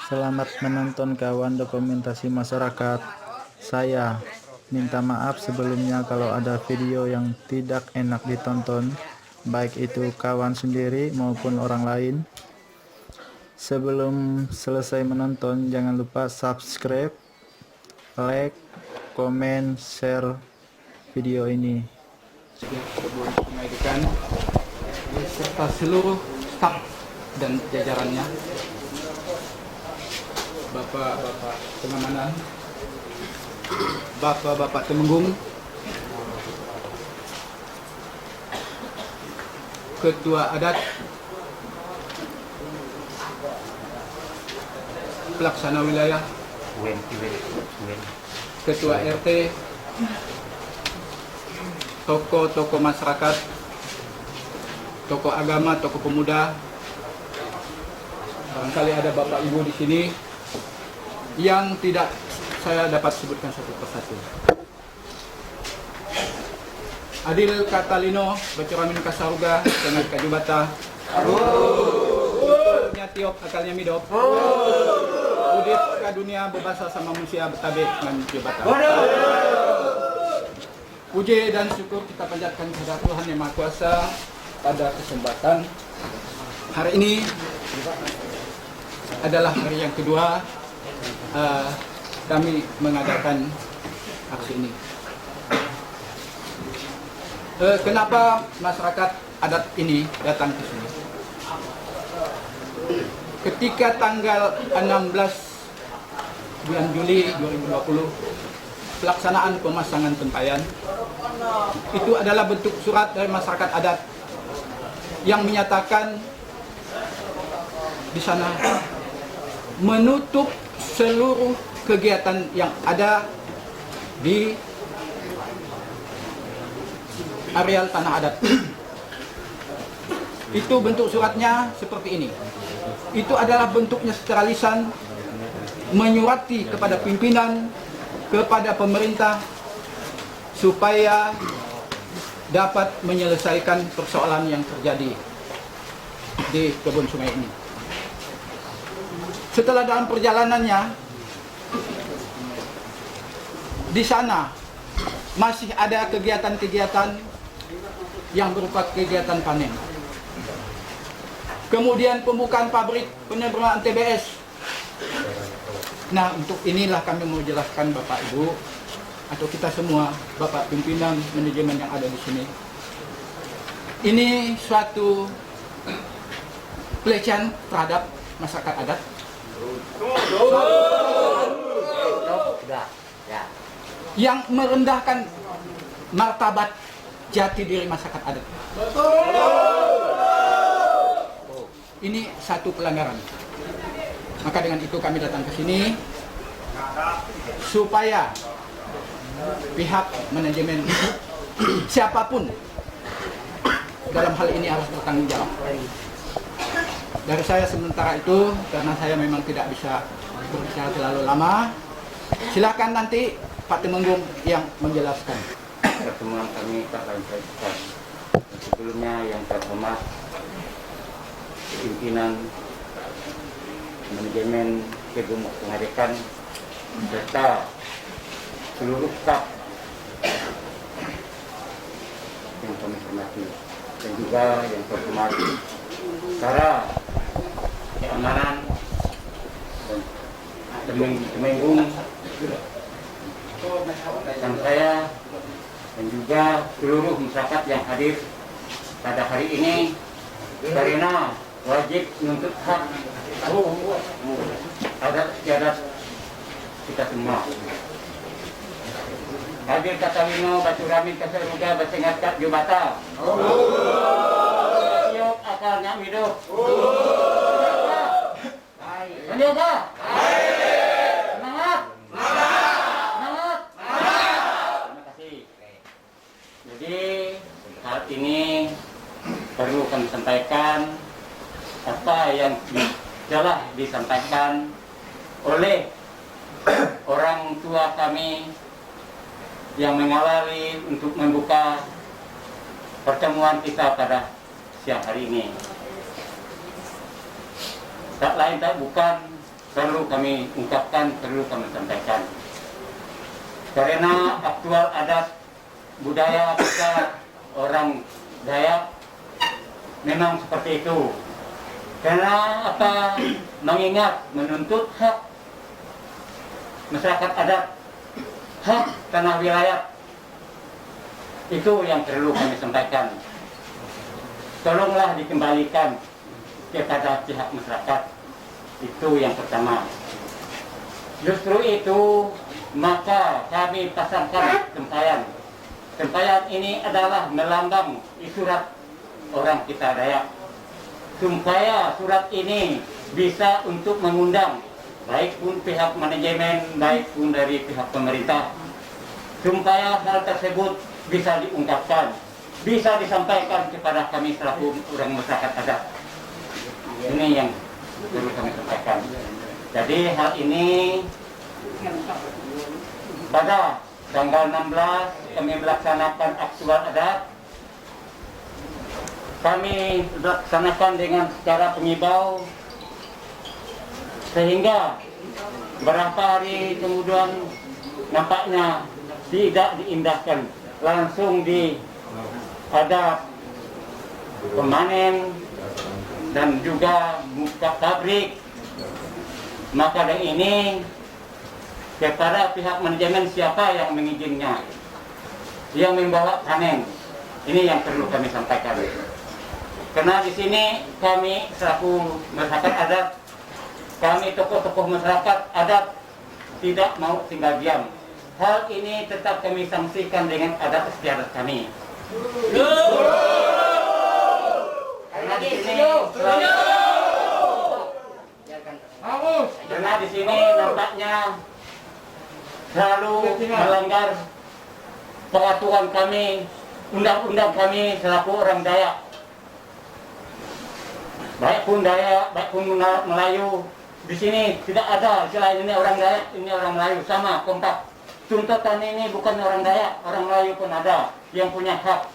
Selamat menonton kawan dokumentasi masyarakat. Saya minta maaf sebelumnya kalau ada video yang tidak enak ditonton, baik itu kawan sendiri maupun orang lain. Sebelum selesai menonton, jangan lupa subscribe, like, komen, share video ini. Kebun Sungai Dekan beserta seluruh staf dan jajarannya, bapak-bapak pengamanan, bapak-bapak temenggung, ketua adat, pelaksana wilayah, ketua RT, tokoh-tokoh masyarakat, tokoh agama, tokoh pemuda. Barangkali ada bapak ibu di sini yang tidak saya dapat sebutkan satu persatu. Adil Katalino, Bacuramin Kasaruga, Tengah Kajubata, Nya Tiop, akalnya Midop, Udit Kadunia, Bebasa sama manusia Betabe, dengan Jubata. Puji dan syukur kita panjatkan kepada Tuhan Yang Maha Kuasa pada kesempatan hari ini adalah hari yang kedua kami mengadakan aksi ini. Kenapa masyarakat adat ini datang ke sini? Ketika tanggal 16 bulan Juli 2020 pelaksanaan pemasangan tempayan, itu adalah bentuk surat dari masyarakat adat yang menyatakan di sana menutup seluruh kegiatan yang ada di areal tanah adat. Itu bentuk suratnya seperti ini. Itu adalah bentuknya secara lisan, menyurati kepada pimpinan, kepada pemerintah supaya dapat menyelesaikan persoalan yang terjadi di kebun sungai ini. Setelah dalam perjalanannya di sana masih ada kegiatan-kegiatan yang berupa kegiatan panen. Kemudian pembukaan pabrik penyeberangan TBS. Nah, untuk inilah kami mau jelaskan Bapak Ibu atau kita semua, Bapak pimpinan manajemen yang ada di sini. Ini suatu pelecehan terhadap masyarakat adat. Yang merendahkan martabat jati diri masyarakat adat. Ini satu pelanggaran. Maka dengan itu kami datang ke sini supaya pihak manajemen siapapun dalam hal ini harus bertanggung jawab. Dari saya sementara itu, karena saya memang tidak bisa berbicara terlalu lama, silakan nanti Pak Temenggung yang menjelaskan. Pertemuan kami tak lanjutkan. Sebelumnya yang terhormat pimpinan manajemen Kebun Sungai Dekan serta seluruh staf yang kami hormati dan juga yang terhormat para keamanan dan Temenggung dan saya dan juga seluruh masyarakat yang hadir pada hari ini karena wajib menuntut hak adat istiadat kita semua. Adil Katalino, Bacuramin Kasaruga, Basengat Kak Jubata. Tiop akalnya hidup. Menjaga. Semangat. Semangat. Terima kasih. Jadi saat ini perlu kami sampaikan apa yang telah disampaikan oleh orang tua kami yang mengawali untuk membuka pertemuan kita pada siang hari ini. Tak lain tak bukan perlu kami ungkapkan, perlu kami sampaikan. Karena aktual adat budaya kita orang Dayak memang seperti itu. Karena apa? Mengingat menuntut hak masyarakat adat, hak tanah wilayah, itu yang perlu kami sampaikan. Tolonglah dikembalikan kepada pihak masyarakat. Itu yang pertama. Justru itu maka kami pasangkan tempayan. Tempayan ini adalah melambang isurat orang kita Dayak. Supaya surat ini bisa untuk mengundang baik pun pihak manajemen, baik pun dari pihak pemerintah. Supaya hal tersebut bisa diungkapkan, bisa disampaikan kepada kami selaku orang masyarakat adat. Ini yang perlu kami sampaikan. Jadi hal ini pada tanggal 16 kami melaksanakan aktual adat. Kami laksanakan dengan secara pengibau sehingga beberapa hari kemudian nampaknya tidak diindahkan, langsung ada pemanen dan juga buka pabrik. Maka dari ini kepada pihak manajemen siapa yang mengizinnya, yang membawa panen, ini yang perlu kami sampaikan. Karena di sini kami selaku masyarakat adat, kami tokoh-tokoh masyarakat adat tidak mau tinggal diam. Hal ini tetap kami sanksikan dengan adat istiadat kami. Karena di sini nampaknya selalu melanggar peraturan kami, undang-undang kami selaku orang Dayak. Baik pun Dayak, baik pun Melayu, di sini tidak ada selain ini orang Dayak, ini orang Melayu, sama kompak. Tuntutan ini bukan orang Dayak, orang Melayu pun ada yang punya hak.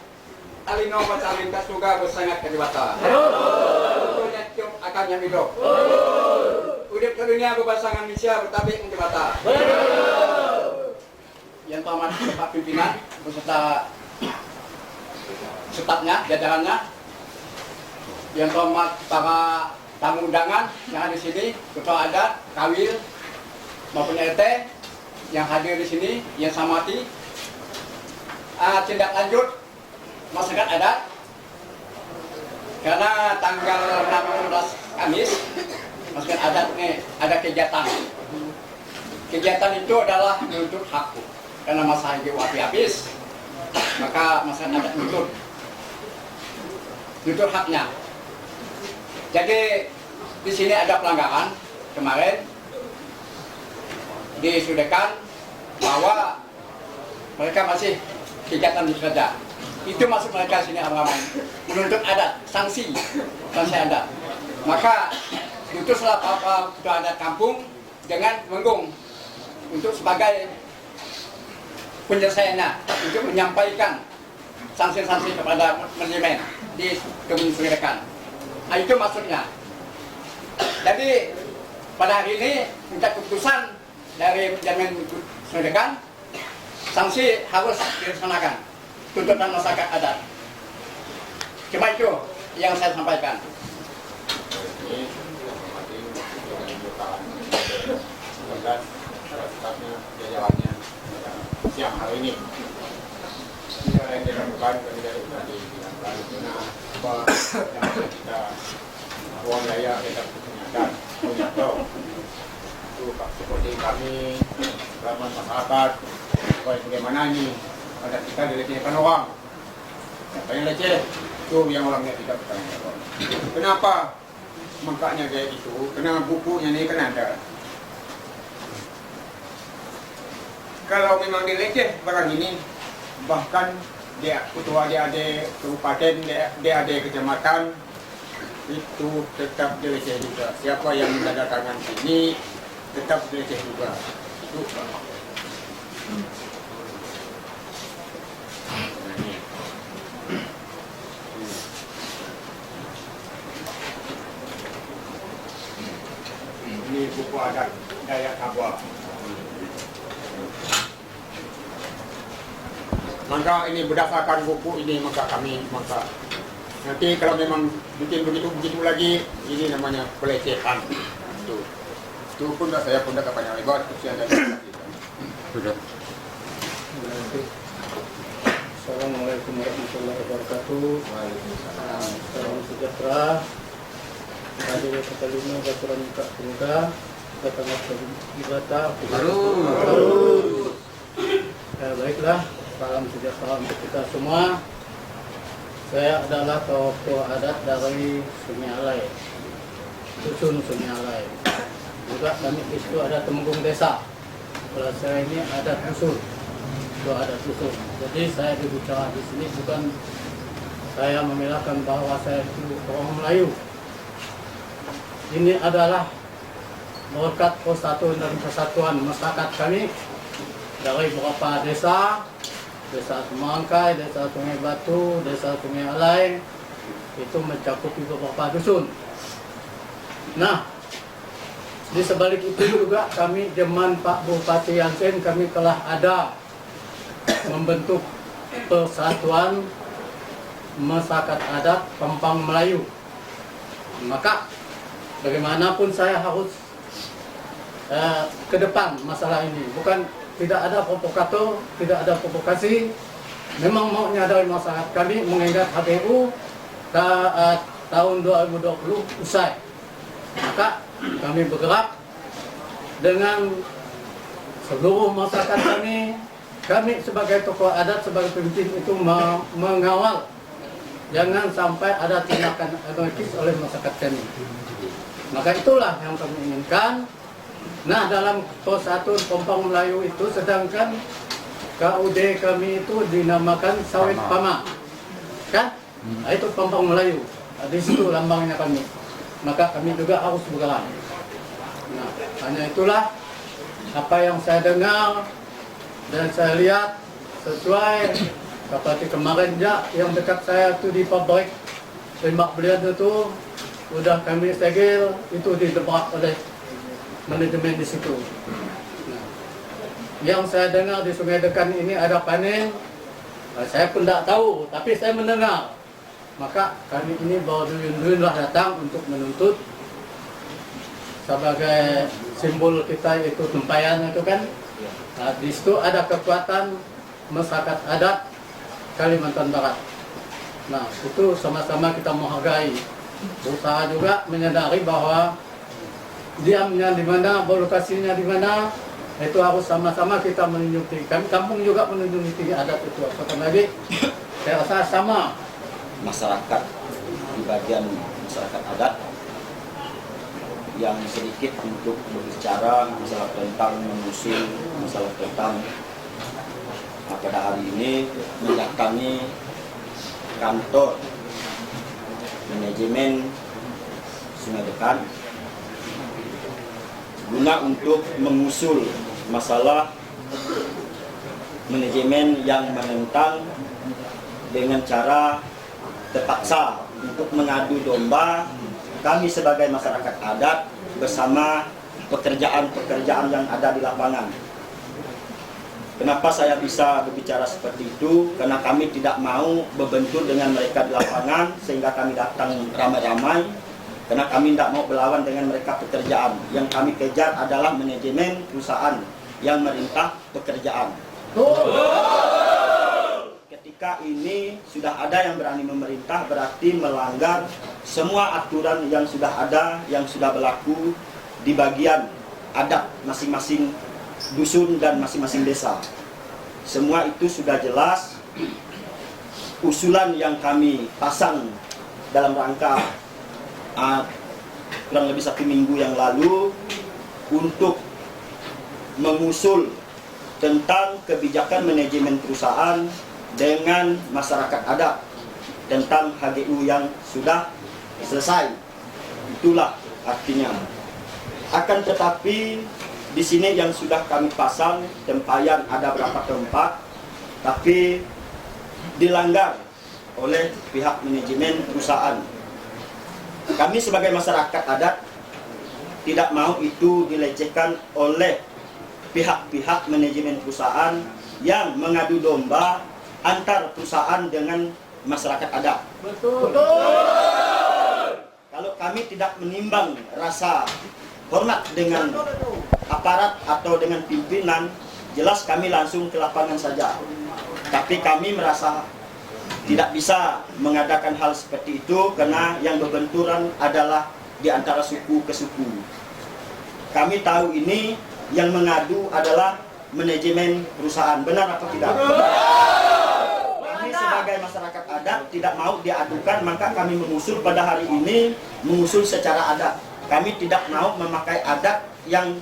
Alino macalin kasuga bersangat kedewata. Betulnya cium akan yang hidup. Udip ke dunia berpasangan Indonesia bertabik kedewata. Yang tamat Bapak pimpinan beserta stafnya, jajarannya. Yang hormat para tamu undangan yang ada di sini, ketua adat, kawil, maupun RT yang hadir di sini, yang saya hormati. Tindak lanjut masyarakat adat, karena tanggal 16 Kamis masyarakat adat ini ada kegiatan. Kegiatan itu adalah menuntut hak, karena masa hidup habis, maka masyarakat adat menuntut haknya. Jadi di sini ada pelanggaran kemarin disudahkan bahwa mereka masih kegiatan di kerja. Itu masuk mereka sini ramai menuntut adat, sanksi adat. Maka putuslah Bapak Ketua Adat Kampung dengan menggung untuk sebagai penyelesaiannya, untuk menyampaikan sanksi-sanksi kepada manajemen di Kebun Surekan. Nah, itu maksudnya. Jadi pada hari ini minta keputusan dari manajemen Surekan, sanksi harus dilaksanakan, tuntutan masyarakat adat. Cuma itu yang saya sampaikan. Siang hari ini yang dilakukan dari apa yang kita orang Dayak kita punya tahu itu seperti kami ramai masyarakat bagaimana nih ada kita dilecehkan orang, siapa yang leceh itu yang orangnya tidak bertanggung jawab. Kenapa makanya kayak itu? Karena bukunya ini kan ada. Kalau memang dileceh barang ini, bahkan dia ketua DAD kabupaten, DAD kecamatan itu tetap dileceh juga. Siapa yang menandatangan ini tetap dileceh juga. Itu ini buku adat Dayak Tabua. Maka ini berdasarkan buku ini maka nanti kalau memang bikin begitu lagi, ini namanya pelecehan. Itu pun saya pun kepada Ibu khususnya dari Sudah. Assalamualaikum warahmatullahi wabarakatuh. Salam sejahtera. Hadir kekalima baturan muka muka. Datang ibadah. Baiklah. Salam sejahtera untuk kita semua. Saya adalah tokoh adat dari Sungai Alai, dusun Sungai Alai. Juga kami di situ ada temenggung desa. Kalau saya ini adat dusun, itu adat dusun. Jadi saya berbicara di sini bukan saya memilahkan bahwa saya itu orang Melayu. Ini adalah berkat persatuan dan kesatuan masyarakat kami dari beberapa desa. Desa Semangkai, Desa Sungai Batu, Desa Sungai Alai, itu mencakupi beberapa dusun. Nah, di sebalik itu juga kami zaman Pak Bupati Yansen kami telah ada membentuk persatuan masyarakat adat Pampang Melayu. Maka bagaimanapun saya harus ke depan masalah ini, bukan tidak ada provokator, tidak ada provokasi. Memang maunya dari masyarakat kami mengingat HBU tahun 2020 usai. Maka kami bergerak dengan seluruh masyarakat kami. Kami sebagai tokoh adat, sebagai pemimpin itu mengawal jangan sampai ada tindakan anarkis oleh masyarakat kami. Maka itulah yang kami inginkan. Nah, dalam persatuan Pampang Melayu itu, sedangkan KUD kami itu dinamakan Sawit Pama, kan? Nah, itu Pampang Melayu. Nah, di situ lambangnya kami. Maka kami juga harus bergerak. Nah, hanya itulah apa yang saya dengar dan saya lihat sesuai seperti kemarin ya, yang dekat saya itu di pabrik tembak belian itu udah kami segel, itu didebak oleh manajemen di situ. Nah, yang saya dengar di Sungai Dekan ini ada panen, saya pun tidak tahu, tapi saya mendengar. Maka kami ini bawa duyun-duyunlah datang untuk menuntut sebagai simbol kita itu tempayan itu kan. Nah, di situ ada kekuatan masyarakat adat Kalimantan Barat. Nah, itu sama-sama kita menghargai. Berusaha juga menyadari bahwa diamnya di mana, lokasinya di mana, itu harus sama-sama kita menunjuk tinggi. Kami kampung juga menunjuk tinggi adat itu. Apakah lagi? Saya rasa sama. Masyarakat di bagian masyarakat adat yang sedikit untuk berbicara masalah tentang mengusir, masalah tentang pada hari ini mendatangi kantor manajemen Sungai Dekan guna untuk mengusul masalah manajemen yang menentang dengan cara terpaksa untuk mengadu domba kami sebagai masyarakat adat bersama pekerjaan-pekerjaan yang ada di lapangan. Kenapa saya bisa berbicara seperti itu? Karena kami tidak mau berbentur dengan mereka di lapangan sehingga kami datang ramai-ramai. Karena kami tidak mau berlawan dengan mereka pekerjaan. Yang kami kejar adalah manajemen perusahaan yang merintah pekerjaan. Ketika ini sudah ada yang berani memerintah, berarti melanggar semua aturan yang sudah ada, yang sudah berlaku di bagian adat masing-masing dusun dan masing-masing desa. Semua itu sudah jelas. Usulan yang kami pasang dalam rangka kurang lebih 1 minggu yang lalu untuk mengusul tentang kebijakan manajemen perusahaan dengan masyarakat adat tentang HGU yang sudah selesai. Itulah artinya. Akan tetapi di sini yang sudah kami pasang tempayan ada berapa tempat, tapi dilanggar oleh pihak manajemen perusahaan. Kami sebagai masyarakat adat tidak mau itu dilecehkan oleh pihak-pihak manajemen perusahaan yang mengadu domba antar perusahaan dengan masyarakat adat. Betul. Kalau kami tidak menimbang rasa hormat dengan aparat atau dengan pimpinan, jelas kami langsung ke lapangan saja. Tapi kami merasa tidak bisa mengadakan hal seperti itu karena yang berbenturan adalah di antara suku ke suku. Kami tahu ini yang mengadu adalah manajemen perusahaan. Benar atau tidak? Kami sebagai masyarakat adat tidak mau diadukan, maka kami mengusul pada hari ini, mengusul secara adat. Kami tidak mau memakai adat yang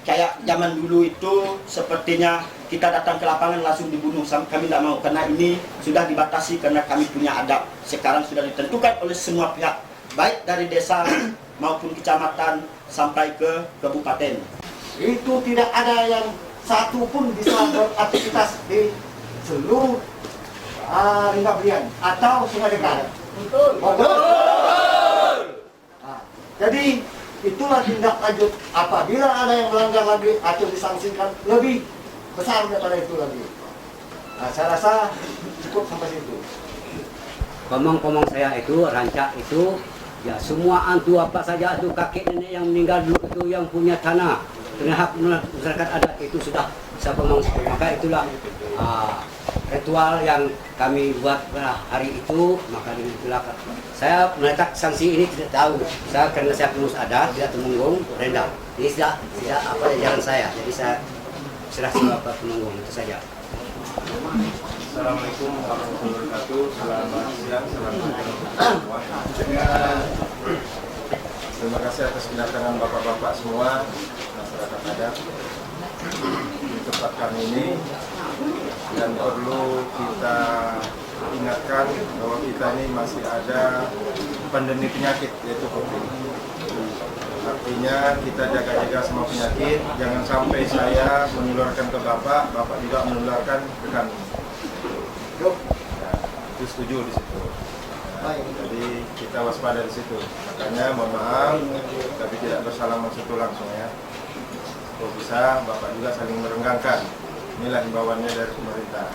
kayak zaman dulu itu sepertinya kita datang ke lapangan langsung dibunuh. Kami tidak mau karena ini sudah dibatasi karena kami punya adat. Sekarang sudah ditentukan oleh semua pihak, baik dari desa maupun kecamatan sampai ke kabupaten. Itu tidak ada yang satu pun bisa beraktivitas di seluruh Rimba Brian atau Sungai Dekat. Betul. Nah, jadi itulah tindak lanjut apabila ada yang melanggar lagi atau disangsikan lebih besar daripada itu lagi. Nah, saya rasa cukup sampai situ. Komong-komong saya itu, rancak itu, ya semua antu apa saja itu kakek nenek yang meninggal dulu itu yang punya tanah, punya hak masyarakat adat itu sudah bisa komong. Maka itulah ritual yang kami buat pada hari itu. Maka itulah saya meletak sanksi ini tidak tahu. Saya karena saya pengurus adat tidak temunggung rendah. Ini tidak apa jalan saya. Jadi saya serah sama Pak Penunggung itu saja. Assalamualaikum warahmatullahi wabarakatuh. Selamat siang, selamat semua. Terima kasih atas kedatangan bapak-bapak semua, masyarakat adat di tempat kami ini. Dan perlu kita ingatkan bahwa kita ini masih ada pandemi penyakit yaitu COVID. Artinya kita jaga-jaga semua penyakit, jangan sampai saya menularkan ke bapak, bapak juga menularkan ke kami. Nah, itu setuju di situ. Nah, jadi kita waspada di situ. Makanya mohon maaf, tapi tidak bersalaman situ langsung ya. Kalau bisa bapak juga saling merenggangkan. Inilah himbauannya dari pemerintah.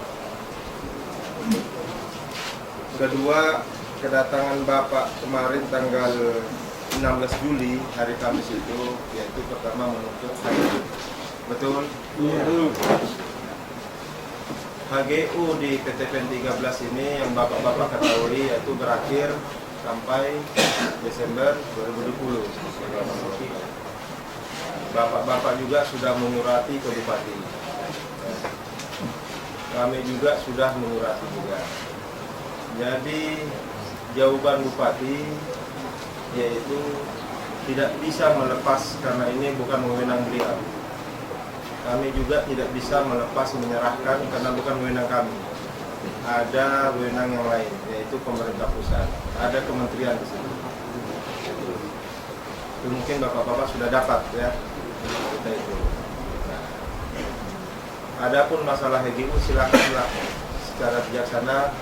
Kedua, kedatangan bapak kemarin tanggal 16 Juli hari Kamis itu, yaitu pertama menuntut HGU. Betul? Iya. HGU di PTPN 13 ini yang bapak-bapak ketahui yaitu berakhir sampai Desember 2020. Bapak-bapak juga sudah menyurati ke Bupati. Kami juga sudah menyurati juga. Jadi jawaban Bupati yaitu tidak bisa melepas karena ini bukan wewenang beliau. Kami juga tidak bisa melepas menyerahkan karena bukan wewenang kami. Ada wewenang yang lain yaitu pemerintah pusat. Ada kementerian di situ. Itu mungkin bapak-bapak sudah dapat ya. Kita itu. Nah, adapun masalah HGU silakanlah secara bijaksana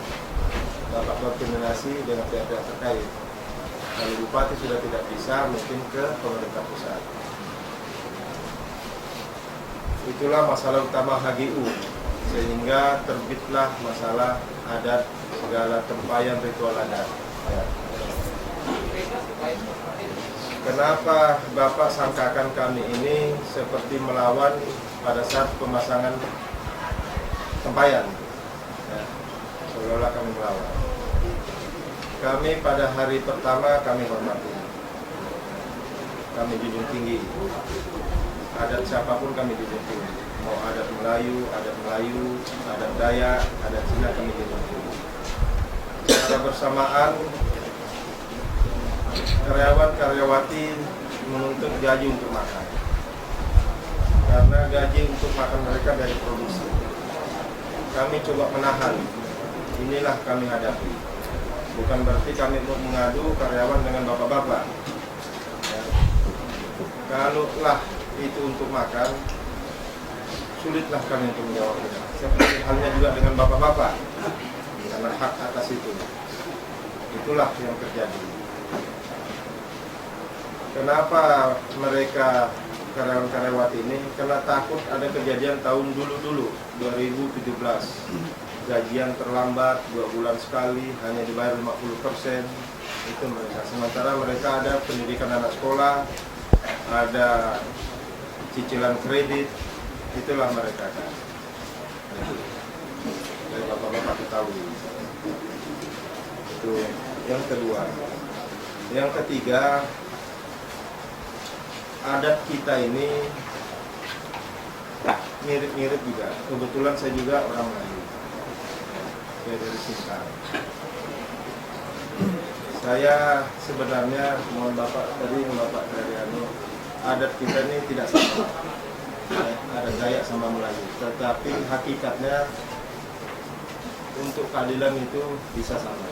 bapak koordinasi dengan pihak-pihak terkait. Kalau Bupati sudah tidak bisa, mungkin ke pemerintah pusat. Itulah masalah utama HGU, sehingga terbitlah masalah adat, segala tempayan ritual adat. Ya. Kenapa Bapak sangkakan kami ini seperti melawan pada saat pemasangan tempayan? Ya. Seolah-olah kami melawan. Kami pada hari pertama kami hormati, kami junjung tinggi. Adat siapapun kami junjung tinggi. Mau adat Melayu, adat Dayak, adat Cina kami junjung tinggi. Secara bersamaan, karyawan-karyawati menuntut gaji untuk makan. Karena gaji untuk makan mereka dari produksi. Kami coba menahan. Inilah kami hadapi. Bukan berarti kami mau mengadu karyawan dengan bapak-bapak. Ya. Kalaulah itu untuk makan, sulitlah kami untuk menjawabnya. Seperti halnya juga dengan bapak-bapak, karena hak atas itu. Itulah yang terjadi. Kenapa mereka karyawan-karyawati ini? Karena takut ada kejadian tahun dulu 2017. Gajian terlambat 2 bulan sekali, hanya dibayar 50%. Itu mereka. Sementara mereka ada pendidikan anak sekolah, ada cicilan kredit, itulah mereka kan. Dari bapak-bapak ketahui. Itu yang kedua. Yang ketiga, adat kita ini mirip-mirip juga. Kebetulan saya juga orang Melayu. Saya dari Sintang. Saya sebenarnya, mohon Bapak dari adat kita ini tidak sama. Ada Dayak sama Melayu. Tetapi hakikatnya untuk keadilan itu bisa sama.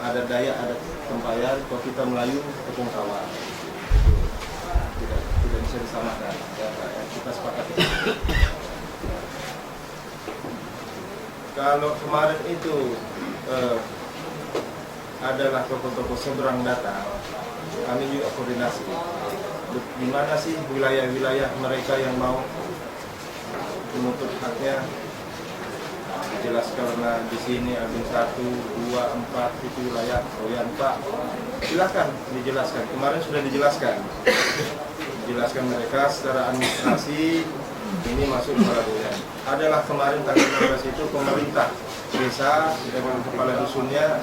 Ada Dayak, ada Tempayan, kalau kita Melayu, tepung kawan. Tidak bisa disamakan. Ya, kita sepakat. Kalau kemarin itu adalah tokoh-tokoh seberang datang, kami juga koordinasi. Di mana sih wilayah-wilayah mereka yang mau menuntut haknya? Dijelaskan karena di sini ada 1, 2, 4 itu wilayah Royan Pak. Silakan dijelaskan. Kemarin sudah dijelaskan. Dijelaskan mereka secara administrasi ini masuk kepala Royan. Adalah kemarin tanggal 16 itu pemerintah desa dengan kepala dusunnya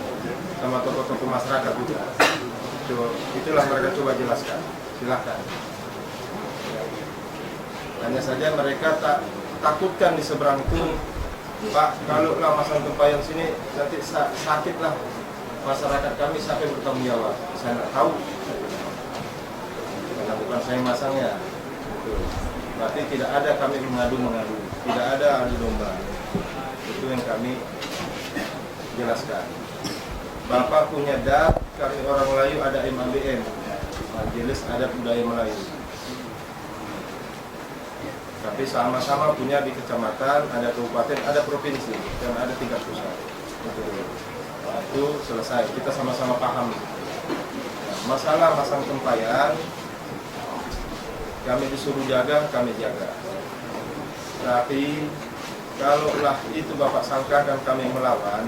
sama tokoh-tokoh masyarakat juga. Itulah mereka coba jelaskan. Silakan. Hanya saja mereka takutkan di seberang itu, Pak, kalau masang tempayan sini nanti sakitlah masyarakat kami, siapa yang bertanggung jawab? Saya nggak tahu. Karena bukan saya masangnya. Berarti tidak ada kami mengadu, tidak ada adu domba. Itu yang kami jelaskan. Bapak punya DAP, kami orang Melayu ada MABM, Majelis Adat Budaya Melayu. Tapi sama-sama punya di kecamatan, ada kabupaten, ada provinsi, dan ada tingkat pusat. Itu selesai, kita sama-sama paham. Masalah masang tempayan, kami disuruh jaga, kami jaga. Tapi kalaulah itu Bapak sangkakan kami melawan,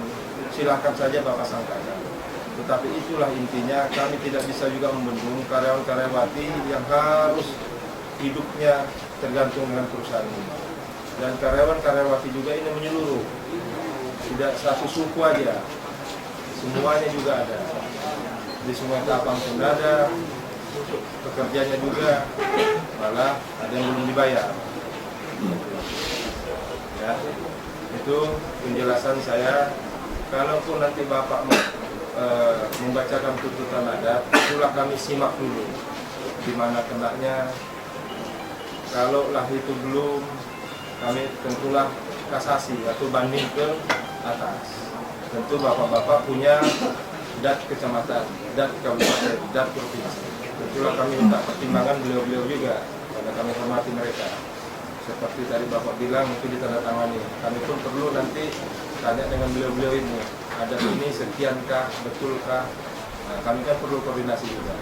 silahkan saja Bapak sangkakan. Tetapi itulah intinya, kami tidak bisa juga membendung karyawan-karyawati yang harus hidupnya tergantung dengan perusahaan ini. Dan karyawan-karyawati juga ini menyeluruh, tidak satu suku aja, semuanya juga ada. Di Sungai Tapang pun ada, pekerjanya juga, malah ada yang belum dibayar. Ya, itu penjelasan saya. Kalaupun nanti Bapak membacakan tuntutan adat, itulah kami simak dulu di mana kenanya. Kalaulah itu belum, kami tentulah kasasi atau banding ke atas. Tentu bapak-bapak punya dat kecamatan, dat kabupaten, dat provinsi. Tentulah kami minta pertimbangan beliau-beliau juga, karena kami hormati mereka. Seperti tadi Bapak bilang, itu ditandatangani. Kami pun perlu nanti tanya dengan beliau-beliau ini, adat ini sekiankah, betulkah? Nah, kami kan perlu koordinasi juga.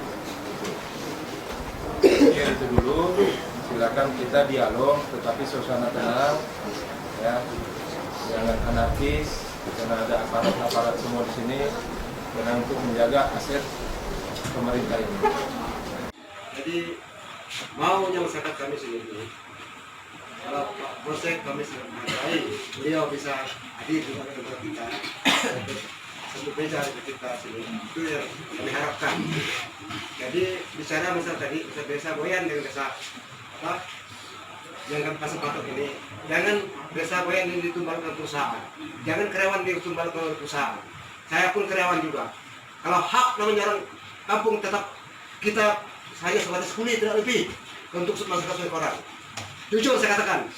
Ya, itu dulu. Silakan kita dialog, tetapi suasana tenang, ya, jangan anarkis, karena ada aparat-aparat semua di sini, dan untuk menjaga aset pemerintah ini. Jadi maunya masyarakat kami sendiri, kalau Pak Polsek kami sangat menghargai beliau bisa hadir di tempat kita, untuk beca di kita sini, itu yang kami harapkan. Jadi bicara misal tadi desa Boyan dengan desa jangan pasang patok ini, jangan desa Boyan ini ditumbal ke perusahaan, jangan karyawan ditumbal ke perusahaan. Saya pun karyawan juga. Kalau hak namanya orang kampung tetap kita hanya sebatas kulit tidak lebih untuk masyarakat orang. Jujur saya katakan.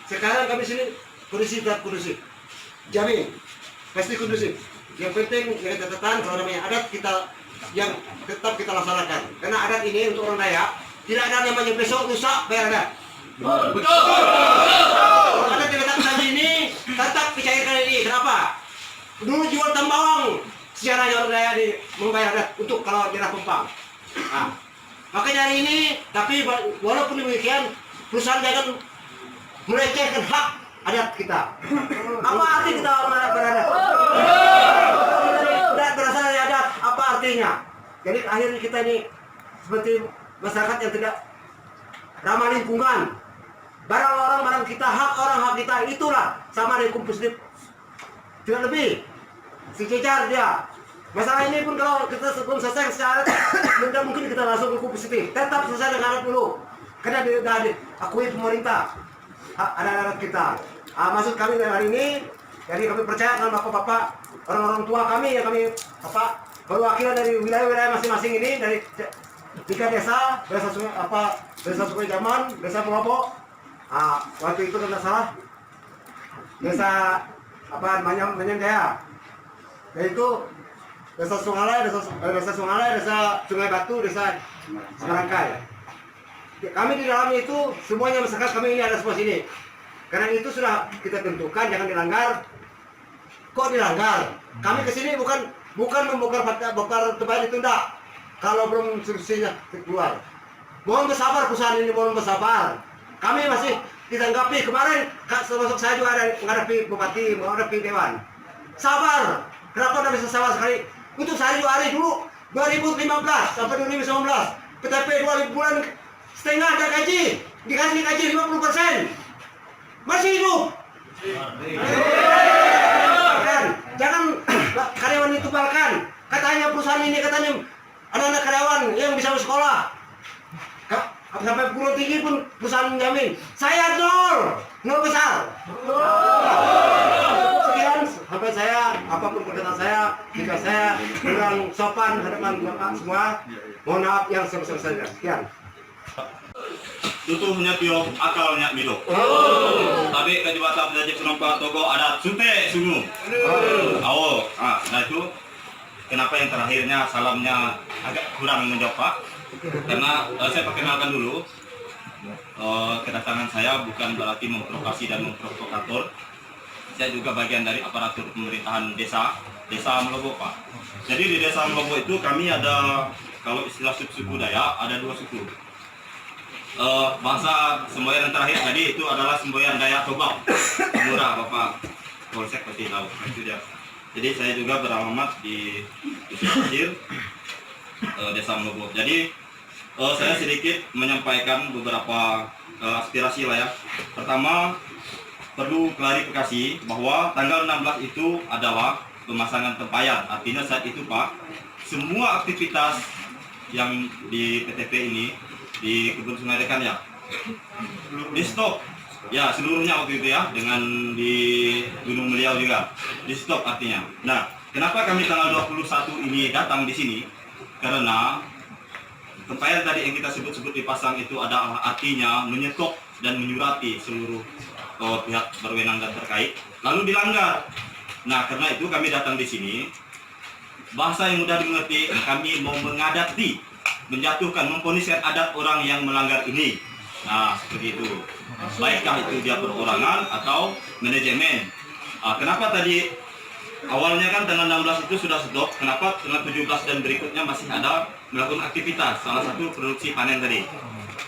Sekarang kami sini kondisi tetap kondusif, jamin pasti kondusif. Yang penting yang catatan kalau namanya adat kita yang tetap kita laksanakan. Karena adat ini untuk orang Dayak tidak ada namanya besok lusa bayar adat. Betul. Kalau adat yang datang tadi ini tetap dicairkan ini. Kenapa? Dulu jual tambawang sejarahnya orang Daya di membayar adat untuk kalau daerah Pempang. Nah, makanya hari ini, tapi walaupun demikian, perusahaan jangan melecehkan hak adat kita. Apa arti kita beradat? Tidak berasal dari adat, apa artinya? Jadi akhirnya kita ini seperti masyarakat yang tidak ramah lingkungan. Barang orang, barang kita, hak orang, hak kita, itulah sama dengan hukum positif. Tidak lebih, sejajar dia. Masalah ini pun kalau kita sebelum selesai secara tidak mungkin kita langsung hukum positif. Tetap selesai dengan adat dulu, karena sudah diakui pemerintah adat kita. Maksud kami dari hari ini, jadi kami percaya dengan bapak-bapak, orang-orang tua kami yang kami perwakilan dari wilayah-wilayah masing-masing ini, dari 3 desa, desa Sungai Jaman, desa Pelopok. Waktu itu kalau tidak salah, desa Manjang, yaitu desa Sungalai, desa Sungai Batu, desa Semarangkai. Kami di dalamnya itu semuanya masyarakat kami ini ada semua sini. Karena itu sudah kita tentukan jangan dilanggar. Kok dilanggar? Kami kesini bukan membongkar tempat itu enggak. Kalau belum subsidinya keluar. Mohon bersabar perusahaan ini, mohon bersabar. Kami masih ditanggapi kemarin, termasuk saya juga ada menghadapi bupati, menghadapi dewan. Sabar. Kenapa tidak bisa sabar sekali? Untuk sehari 2 hari dulu 2015 sampai 2019 PTP 2 bulan setengah ada gaji, dikasih gaji 50%, masih hidup. Jangan karyawan ditubalkan. Katanya perusahaan ini katanya anak-anak karyawan yang bisa bersekolah sampai perguruan tinggi pun perusahaan menjamin. Saya nol besar. Sekian sampai saya, apapun perkataan saya, jika saya kurang sopan hadapan bapak semua, mohon maaf yang sebesar-besarnya. Sekian. Tutuhnya tiup akalnya milo. Tapi kejabatan berjaya senompa togo ada sute sungu. Nah itu kenapa yang terakhirnya salamnya agak kurang menjawab Pak? Karena saya perkenalkan dulu, kedatangan saya bukan berarti memprovokasi dan memprovokator. Saya juga bagian dari aparatur pemerintahan desa Melobo Pak. Jadi di desa Melobo itu kami ada, kalau istilah suku Dayak, ada 2 suku. Bahasa semboyan yang terakhir tadi itu adalah semboyan Dayak Tobak. Murah Bapak Polsek pasti tahu. Itu dia. Jadi saya juga beralamat di Pesisir desa Melobo. Jadi saya sedikit menyampaikan beberapa aspirasi lah ya. Pertama, perlu klarifikasi bahwa tanggal 16 itu adalah pemasangan tempayan. Artinya saat itu Pak, semua aktivitas yang di PTP ini di Kebun Sungai Dekan ya, di stop ya seluruhnya waktu itu ya, dengan di Gunung Meliau juga di stop artinya. Nah, kenapa kami tanggal 21 ini datang di sini? Karena tempayan tadi yang kita sebut-sebut dipasang itu ada artinya menyetop dan menyurati seluruh pihak berwenang dan terkait, lalu dilanggar. Nah, karena itu kami datang di sini. Bahasa yang mudah dimengerti, kami mau mengadati, menjatuhkan, memponiskan adat orang yang melanggar ini. Nah, seperti itu. Baikkah itu dia perorangan atau manajemen. Kenapa tadi awalnya kan tanggal 16 itu sudah stop, kenapa tanggal 17 dan berikutnya masih ada melakukan aktivitas, salah satu produksi panen tadi.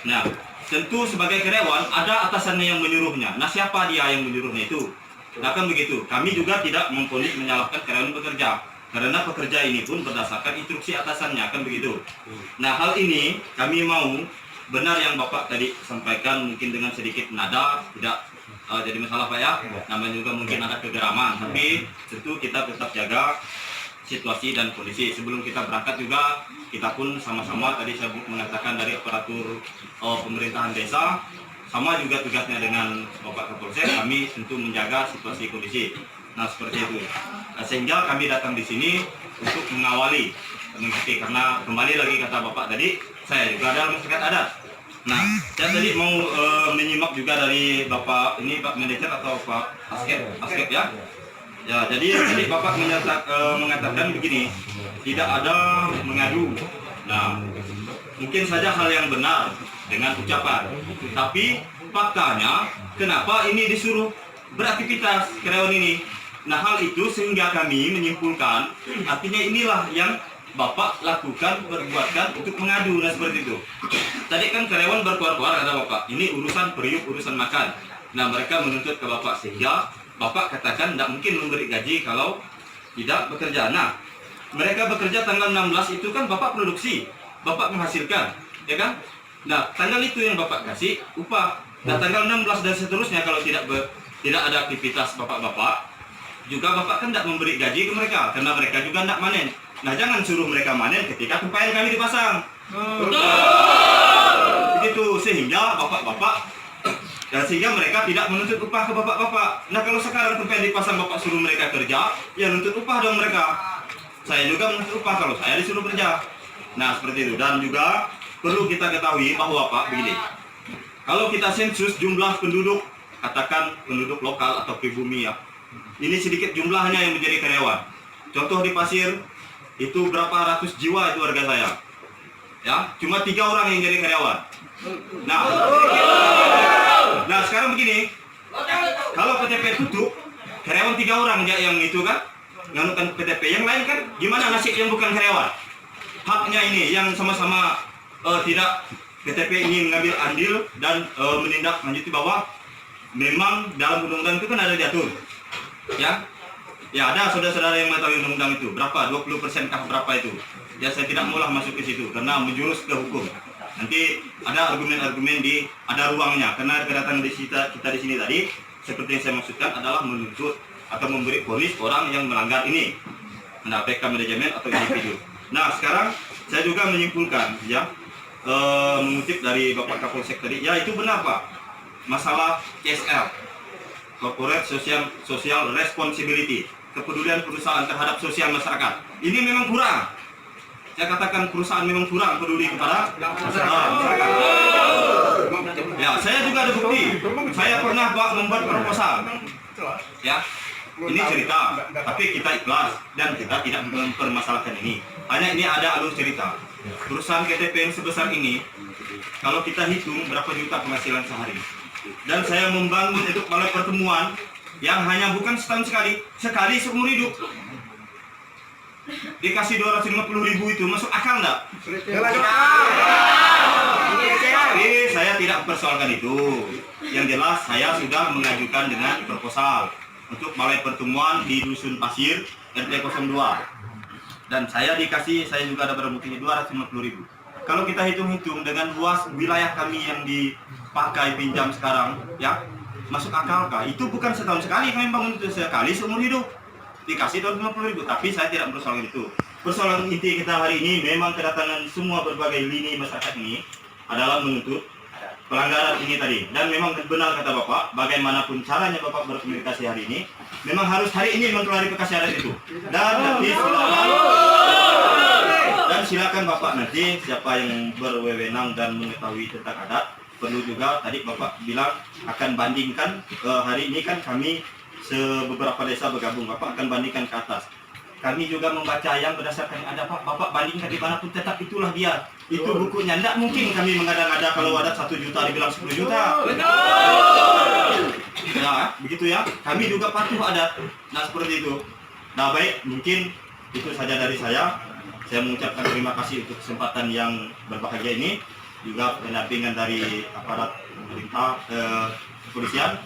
Nah, tentu sebagai karyawan ada atasannya yang menyuruhnya. Nah, siapa dia yang menyuruhnya itu? Nah, kan begitu. Kami juga tidak memponis menyalahkan karyawan bekerja, karena pekerja ini pun berdasarkan instruksi atasannya, kan begitu. Nah, hal ini kami mau benar yang Bapak tadi sampaikan, mungkin dengan sedikit nada tidak jadi masalah Pak ya. Namanya juga mungkin ada kegeraman, tapi tentu kita tetap jaga situasi dan kondisi. Sebelum kita berangkat juga kita pun sama-sama tadi saya mengatakan dari aparatur pemerintahan desa, sama juga tugasnya dengan Bapak Kapolsek, kami tentu menjaga situasi kondisi. Nah, seperti itu. Sehingga kami datang di sini untuk mengawali, mengikuti, karena kembali lagi kata Bapak tadi, saya juga adalah masyarakat adat. Nah, saya tadi mau menyimak juga dari Bapak ini, Pak Manajer atau Pak Askep ya. Ya, jadi tadi Bapak mengatakan begini, tidak ada mengadu. Nah, mungkin saja hal yang benar dengan ucapan, tapi faktanya kenapa ini disuruh beraktivitas karyawan ini? Nah, hal itu sehingga kami menyimpulkan, artinya inilah yang Bapak lakukan, perbuatkan untuk mengadu. Nah, seperti itu. Tadi kan karyawan berkuar-kuar, kata Bapak, ini urusan periuk, urusan makan. Nah, mereka menuntut ke Bapak, sehingga Bapak katakan tidak mungkin memberi gaji kalau tidak bekerja. Nah, mereka bekerja tanggal 16 itu kan Bapak produksi, Bapak menghasilkan, ya kan? Nah, tanggal itu yang Bapak kasih upah. Nah, tanggal 16 dan seterusnya kalau tidak ada aktivitas Bapak-Bapak, juga Bapak kan tidak memberi gaji ke mereka, karena mereka juga tidak manen. Nah, jangan suruh mereka manen ketika tempayan kami dipasang. Begitu, sehingga Bapak-Bapak, dan sehingga mereka tidak menuntut upah ke Bapak-Bapak. Nah, kalau sekarang tempayan dipasang Bapak suruh mereka kerja, ya nuntut upah dong mereka. Saya juga menuntut upah kalau saya disuruh kerja. Nah, seperti itu. Dan juga perlu kita ketahui bahwa Pak, begini. Kalau kita sensus jumlah penduduk, katakan penduduk lokal atau pribumi ya, ini sedikit jumlahnya yang menjadi karyawan. Contoh di Pasir, itu berapa ratus jiwa itu warga saya. Ya, cuma 3 orang yang jadi karyawan. Nah sekarang begini, kalau PTP tutup, karyawan 3 orang yang itu kan, nganukan PTP. Yang lain kan, gimana nasib yang bukan karyawan? Haknya ini, yang sama-sama tidak PTP ingin mengambil andil dan menindaklanjuti bahwa memang dalam undang-undang itu kan ada diatur. Ya ada saudara-saudara yang mengetahui undang-undang itu berapa, 20% kah berapa itu. Ya saya tidak maulah masuk ke situ karena menjurus ke hukum. Nanti ada argumen-argumen ada ruangnya, karena kedatangan kita di sini tadi seperti yang saya maksudkan adalah menuntut atau memberi vonis orang yang melanggar ini, baik manajemen atau individu. Nah sekarang saya juga menyimpulkan ya, mengutip dari Bapak Kapolsek tadi, ya itu benar Pak, masalah CSR, Corporate Social Responsibility, kepedulian perusahaan terhadap sosial masyarakat, ini memang kurang. Saya katakan perusahaan memang kurang peduli kepada masyarakat. Ya, saya juga ada bukti. Saya pernah membuat proposal. Ya, ini cerita, tapi kita ikhlas dan kita tidak mempermasalahkan ini. Hanya ini ada alur cerita. Perusahaan KTP yang sebesar ini, kalau kita hitung berapa juta penghasilan sehari. Dan saya membangun itu balai pertemuan yang hanya bukan setahun sekali seumur hidup. Dikasih 250.000 itu masuk akal enggak? Saya tidak mempersoalkan itu. Yang jelas saya sudah mengajukan dengan proposal untuk balai pertemuan di Dusun Pasir RT 02. Dan saya juga ada barang buktinya 250.000. Kalau kita hitung-hitung dengan luas wilayah kami yang dipakai pinjam sekarang, ya masuk akal kah? Itu bukan setahun sekali kami bangun, itu sekali seumur hidup. Dikasih 250.000, tapi saya tidak mempersoalkan itu. Persoalan inti kita hari ini memang kedatangan semua berbagai lini masyarakat ini adalah menuntut pelanggaran ini tadi. Dan memang benar kata Bapak, bagaimanapun caranya Bapak berkomunikasi hari ini, memang harus hari ini mengklarifikasi adat itu. Dan nanti silakan Bapak nanti siapa yang berwenang dan mengetahui tentang adat, perlu juga tadi Bapak bilang akan bandingkan, hari ini kan kami beberapa desa bergabung, Bapak akan bandingkan ke atas. Kami juga membaca yang berdasarkan ada Bapak bandingkan dimanapun tetap itulah dia. Itu bukunya. Tidak mungkin kami mengada-ngada kalau ada 1 juta dibilang 10 juta. Betul. Nah, begitu ya. Kami juga patuh adat. Nah, seperti itu. Nah, baik, mungkin itu saja dari saya. Saya mengucapkan terima kasih untuk kesempatan yang berbahagia ini. Juga pendampingan dari aparat pemerintah, kepolisian.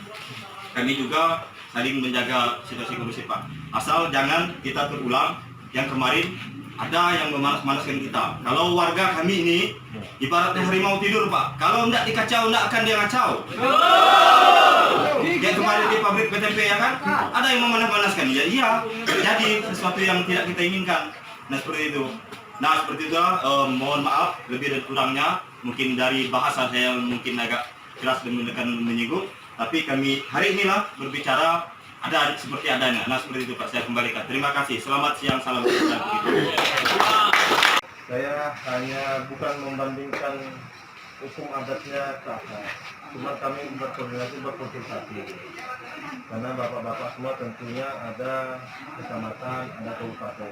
Kami juga saling menjaga situasi kondusif Pak. Asal jangan kita terulang yang kemarin ada yang memanas-manaskan kita. Kalau warga kami ini ibaratnya harimau tidur Pak. Kalau tidak dikacau, tidak akan dia ngacau. Yang kemarin di pabrik PTP ya kan, ada yang memanas-manaskan. Ya iya, terjadi sesuatu yang tidak kita inginkan. Nah seperti itu. Nah seperti itulah, mohon maaf lebih dan kurangnya. Mungkin dari bahasa saya mungkin agak keras dan menyinggung. Tapi kami hari inilah berbicara ada seperti adanya. Nah seperti itu Pak, saya kembalikan. Terima kasih. Selamat siang, salam sejahtera. Saya hanya bukan membandingkan hukum adatnya kakak, cuma kami berkoordinasi berkonsultasi. Karena bapak-bapak semua tentunya ada kecamatan, ada kabupaten.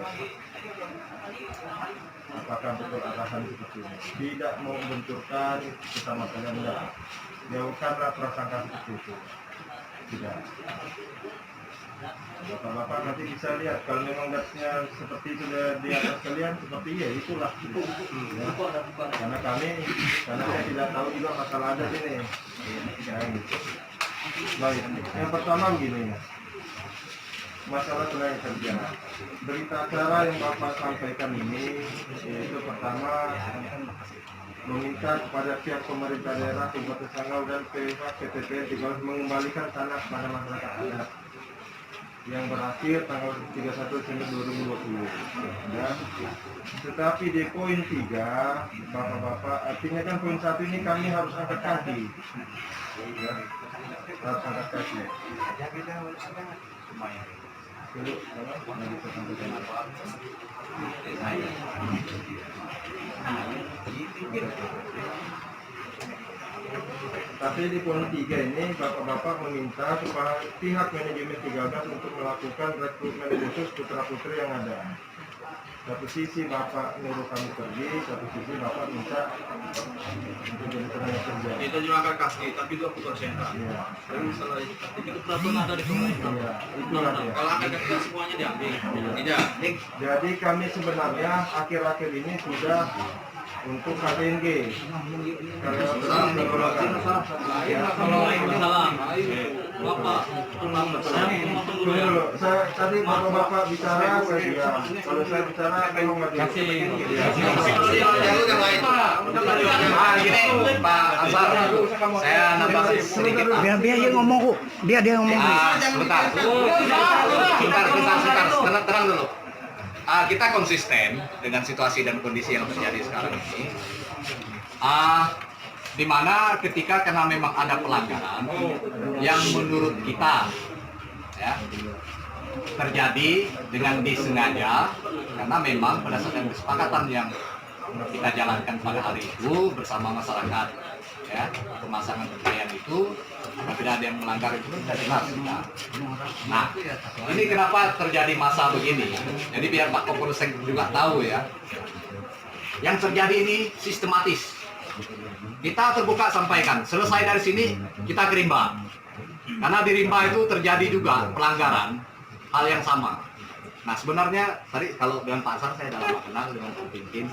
Apakah betul arahan seperti ini? Tidak mau membenturkan kecamatannya, enggak. Jauhkanlah prasangka seperti itu. Tidak. Bapak-bapak nanti bisa lihat kalau memang gasnya seperti itu di atas kalian, seperti ya itulah. Ya. Karena saya tidak tahu juga masalah adat ini. Ya, gitu. Baik, yang pertama begini ya. Masalah tenaga kerja. Berita acara yang Bapak sampaikan ini yaitu pertama meminta kepada pihak pemerintah daerah Kabupaten Sanggau dan pihak PTP mengembalikan tanah kepada masyarakat adat yang berakhir tanggal 31 Desember 2020. Ya. Tetapi di poin 3, Bapak-bapak, artinya kan poin 1 ini kami harus angkat kaki. Ya. Harus angkat kaki. Tapi di poin 3 ini Bapak-bapak meminta supaya pihak manajemen 13 untuk melakukan rekrutmen khusus putra-putri yang ada. Satu sisi Bapak nyuruh kami pergi, satu sisi Bapak minta untuk jadi tenaga kerja. Kita juga akan kasih, tapi 20%. Iya. Dan misalnya itu peraturan ada di pemerintah. Iya, itulah dia. Kalau akan kita semuanya diambil. Tidak. Jadi kami sebenarnya akhir-akhir ini sudah untuk KTNG. Kalau Bapak, tadi Bapak bicara saya diam. Kalau saya bicara tolong nggak Pak Ansar, saya nambah sedikit. Biar dia ngomong kok. Dia ngomong. Sebentar, tenang dulu. Kita konsisten dengan situasi dan kondisi yang terjadi sekarang ini. Di mana ketika karena memang ada pelanggaran yang menurut kita ya terjadi dengan disengaja, karena memang berdasarkan kesepakatan yang kita jalankan pada hari itu bersama masyarakat ya, pemasangan pencahayaan itu apabila ada yang melanggar itu sudah jelas. Nah, ini kenapa terjadi masa begini? Jadi biar Pak Kapolsek juga tahu ya, yang terjadi ini sistematis. Kita terbuka sampaikan, selesai dari sini kita ke Rimba. Karena di Rimba itu terjadi juga pelanggaran hal yang sama. Nah sebenarnya tadi kalau dengan Pak Ansar saya dalam kenal dengan Pak Pimpin,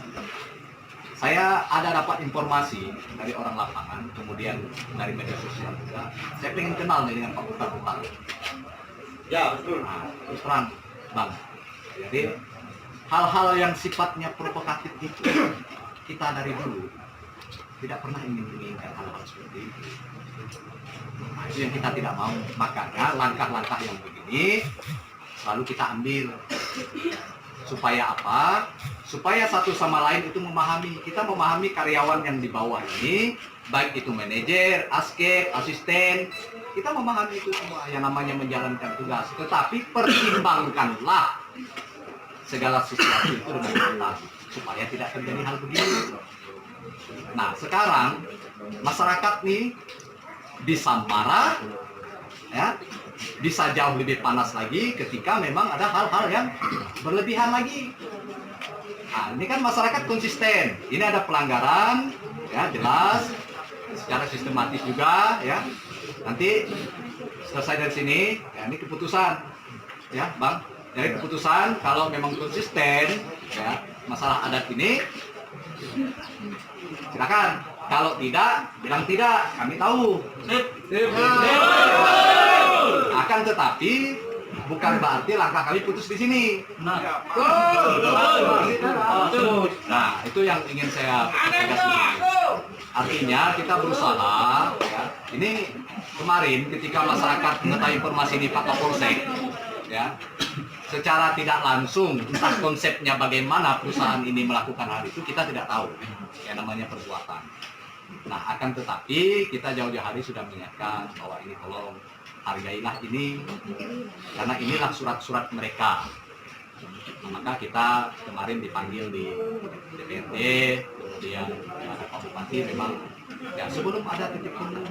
saya ada dapat informasi dari orang lapangan, kemudian dari media sosial juga. Saya ingin kenal nih dengan Pak Putar-Putar. Ya betul. Nah, terus terang, Bang. Jadi hal-hal yang sifatnya provokatif itu kita dari dulu tidak pernah menginginkan hal-hal seperti itu. Nah, itu yang kita tidak mau. Makanya langkah-langkah yang begini selalu kita ambil. Supaya apa? Supaya satu sama lain itu memahami. Kita memahami karyawan yang di bawah ini, baik itu manajer, askep, asisten, kita memahami itu semua yang namanya menjalankan tugas. Tetapi pertimbangkanlah segala sesuatu itu dengan benar supaya tidak terjadi hal begini. Nah sekarang masyarakat nih bisa marah, ya, bisa jauh lebih panas lagi ketika memang ada hal-hal yang berlebihan lagi. Nah ini kan masyarakat konsisten, ini ada pelanggaran, ya jelas, secara sistematis juga, ya. Nanti selesai dari sini, ya ini keputusan, ya Bang. Dari keputusan kalau memang konsisten, ya masalah adat ini. Silakan, kalau tidak, bilang tidak, kami tahu. Akan tetapi, bukan berarti langkah kami putus di sini. Nah, itu yang ingin saya tegaskan. Artinya kita berusaha, ya, ini kemarin ketika masyarakat mengetahui informasi ini Pak Kapolsek, ya, secara tidak langsung entah konsepnya bagaimana perusahaan ini melakukan hal itu kita tidak tahu, yang namanya perbuatan. Nah akan tetapi kita jauh-jauh hari sudah mengingatkan bahwa ini tolong hargailah ini, karena inilah surat-surat mereka. Nah, maka kita kemarin dipanggil di DPRD, kemudian ada Pak Bupati, memang ya sebelum ada titik temu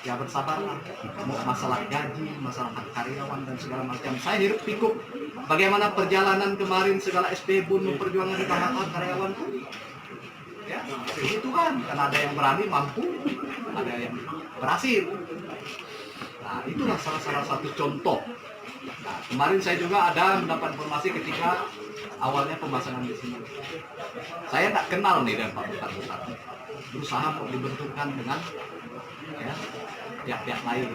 ya bersabarlah, mau masalah gaji, masalah hak karyawan dan segala macam. Saya hirup pikuk bagaimana perjalanan kemarin segala SPBU memperjuangkan hak karyawan itu. Ya, itu kan karena ada yang berani, mampu, ada yang berhasil. Nah, itulah salah satu contoh Nah, kemarin saya juga ada mendapat informasi ketika awalnya pembahasan di sini. Saya tak kenal nih dengan Pak Besar. Berusaha untuk dibenturkan dengan ya, pihak-pihak lain.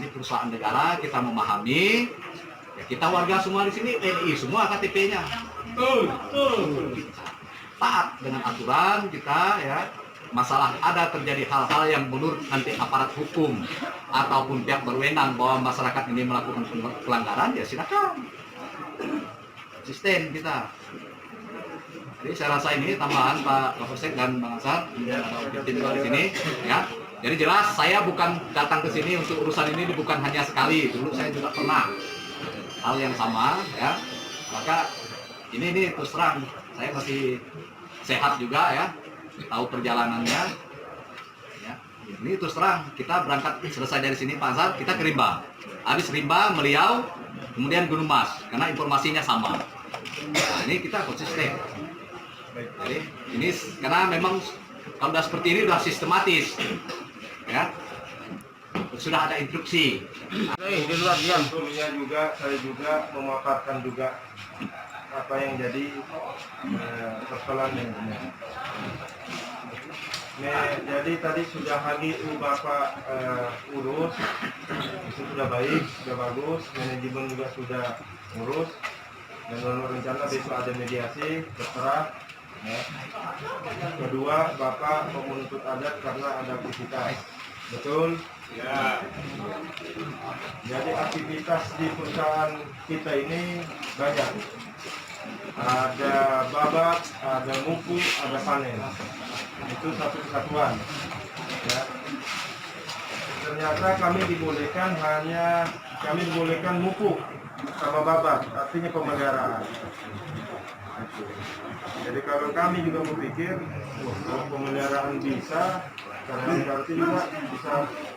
Ini perusahaan negara, kita memahami. Ya, kita warga semua di sini TNI semua KTP-nya. Taat dengan aturan kita ya. Masalah ada terjadi hal-hal yang menurut nanti aparat hukum ataupun pihak berwenang bahwa masyarakat ini melakukan pelanggaran, ya silakan. Konsisten kita. Jadi saya rasa ini tambahan Pak Kapolsek dan Bang Ansar, kemudian ada tim di sini, ya. Jadi jelas saya bukan datang ke sini untuk urusan ini bukan hanya sekali. Dulu saya juga pernah hal yang sama, ya. Maka ini terus terang saya masih sehat juga ya. Tahu perjalanannya, ya. Ini terus terang kita berangkat selesai dari sini Pak Ansar, kita ke Rimba, habis Rimba, Meliau, kemudian Gunung Mas, karena informasinya sama. Nah, ini kita konsisten. Jadi ini karena memang kalau sudah seperti ini sudah sistematis, ya, sudah ada instruksi. Di luar diam. Sebetulnya juga saya juga memaparkan juga apa yang jadi persoalan yang benar. Jadi tadi sudah hari itu Bapak urus, itu sudah baik, sudah bagus, manajemen juga sudah urus, dan menurut rencana besok ada mediasi, terserah. Ya. Kedua, Bapak menuntut adat karena ada aktivitas, betul? Ya. Jadi aktivitas di perusahaan kita ini banyak. Ada babat, ada muku, ada panen. Itu satu kesatuan. Ya. Ternyata kami dibolehkan muku sama babat, artinya pemeliharaan. Jadi kalau kami juga berpikir kalau pemeliharaan bisa, karena berarti juga bisa